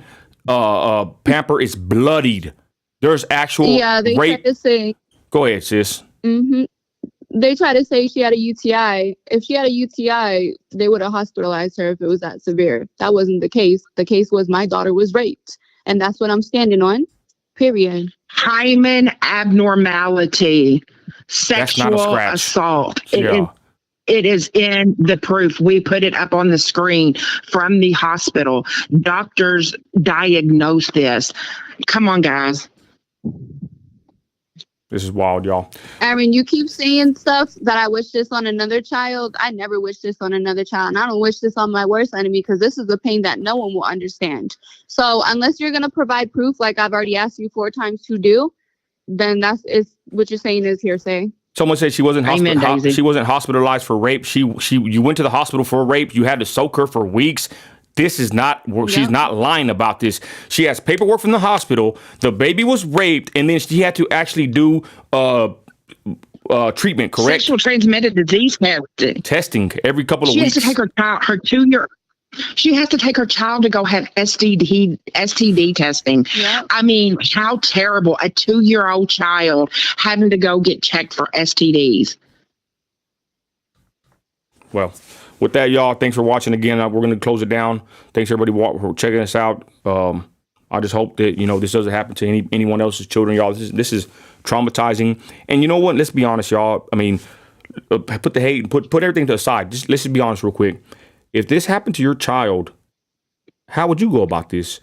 pamper is bloodied. There's actual they rape. Try to say. Go ahead, sis. They try to say she had a UTI. If she had a UTI, they would have hospitalized her if it was that severe. That wasn't the case. The case was my daughter was raped. And that's what I'm standing on. Period. Hymen abnormality. Sexual assault. Yeah. It is in the proof. We put it up on the screen from the hospital. Doctors diagnose this. Come on, guys. This is wild, y'all. Aaron, you keep saying stuff that I wish this on another child. I never wish this on another child. And I don't wish this on my worst enemy, because this is a pain that no one will understand. So unless you're going to provide proof, like I've already asked you 4 times to do, then what you're saying is hearsay. Someone said she wasn't hospitalized for rape. You went to the hospital for a rape. You had to soak her for weeks. This is not, she's not lying about this. She has paperwork from the hospital. The baby was raped, and then she had to actually do treatment, correct? Sexual transmitted disease testing every couple of weeks. She has to take her child, she has to take her child to go have STD testing. Yep. I mean, how terrible. A 2-year-old child having to go get checked for STDs. Well, with that, y'all, thanks for watching again. We're going to close it down. Thanks, everybody, for checking us out. I just hope that, this doesn't happen to anyone else's children, y'all. This is traumatizing. And you know what? Let's be honest, y'all. I mean, put the hate and put everything to the side. Let's just be honest real quick. If this happened to your child, how would you go about this?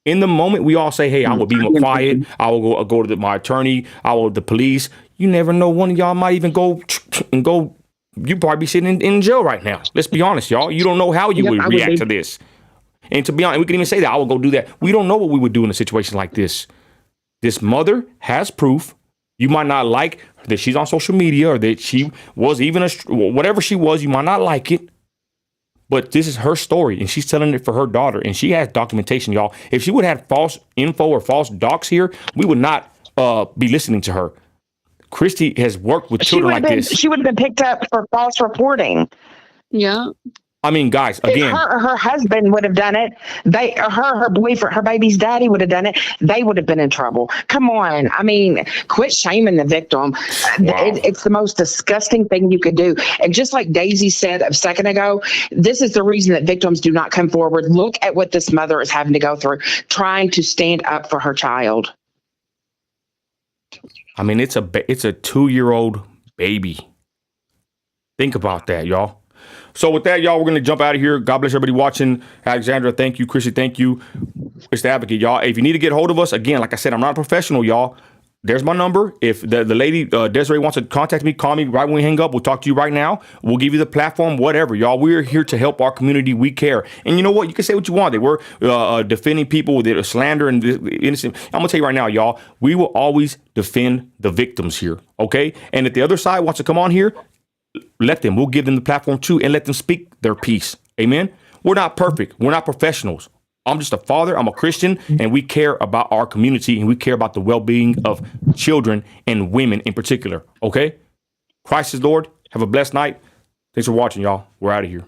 In the moment, we all say, hey, I will be more quiet. I will go to my attorney. I will the police. You never know. One of y'all might even go. You probably be sitting in jail right now. Let's be honest, y'all. You don't know how you would react to this. And to be honest, we can even say that I will go do that. We don't know what we would do in a situation like this. This mother has proof. You might not like that she's on social media or that she was even whatever she was. You might not like it. But this is her story, and she's telling it for her daughter, and she has documentation, y'all. If she would have had false info or false docs here, we would not be listening to her. Christy has worked with children like this. She would have been picked up for false reporting. Yeah. I mean, guys, again, her husband would have done it. Her boyfriend, her baby's daddy would have done it. They would have been in trouble. Come on. I mean, quit shaming the victim. Wow. It's the most disgusting thing you could do. And just like Daisy said a second ago, this is the reason that victims do not come forward. Look at what this mother is having to go through, trying to stand up for her child. I mean, it's a 2-year-old baby. Think about that, y'all. So with that, y'all, we're going to jump out of here. God bless everybody watching. Alexandra, thank you. Chrissy, thank you. It's the Advocate, y'all. If you need to get hold of us, again, like I said, I'm not a professional, y'all. There's my number. If the lady, Desiree, wants to contact me, call me right when we hang up. We'll talk to you right now. We'll give you the platform, whatever, y'all. We're here to help our community. We care. And you know what? You can say what you want. They were defending people that are slander and innocent. I'm going to tell you right now, y'all, we will always defend the victims here, okay? And if the other side wants to come on here, let them. We'll give them the platform too and let them speak their piece. Amen? We're not perfect. We're not professionals. I'm just a father. I'm a Christian, and we care about our community, and we care about the well-being of children and women in particular. Okay? Christ is Lord. Have a blessed night. Thanks for watching, y'all. We're out of here.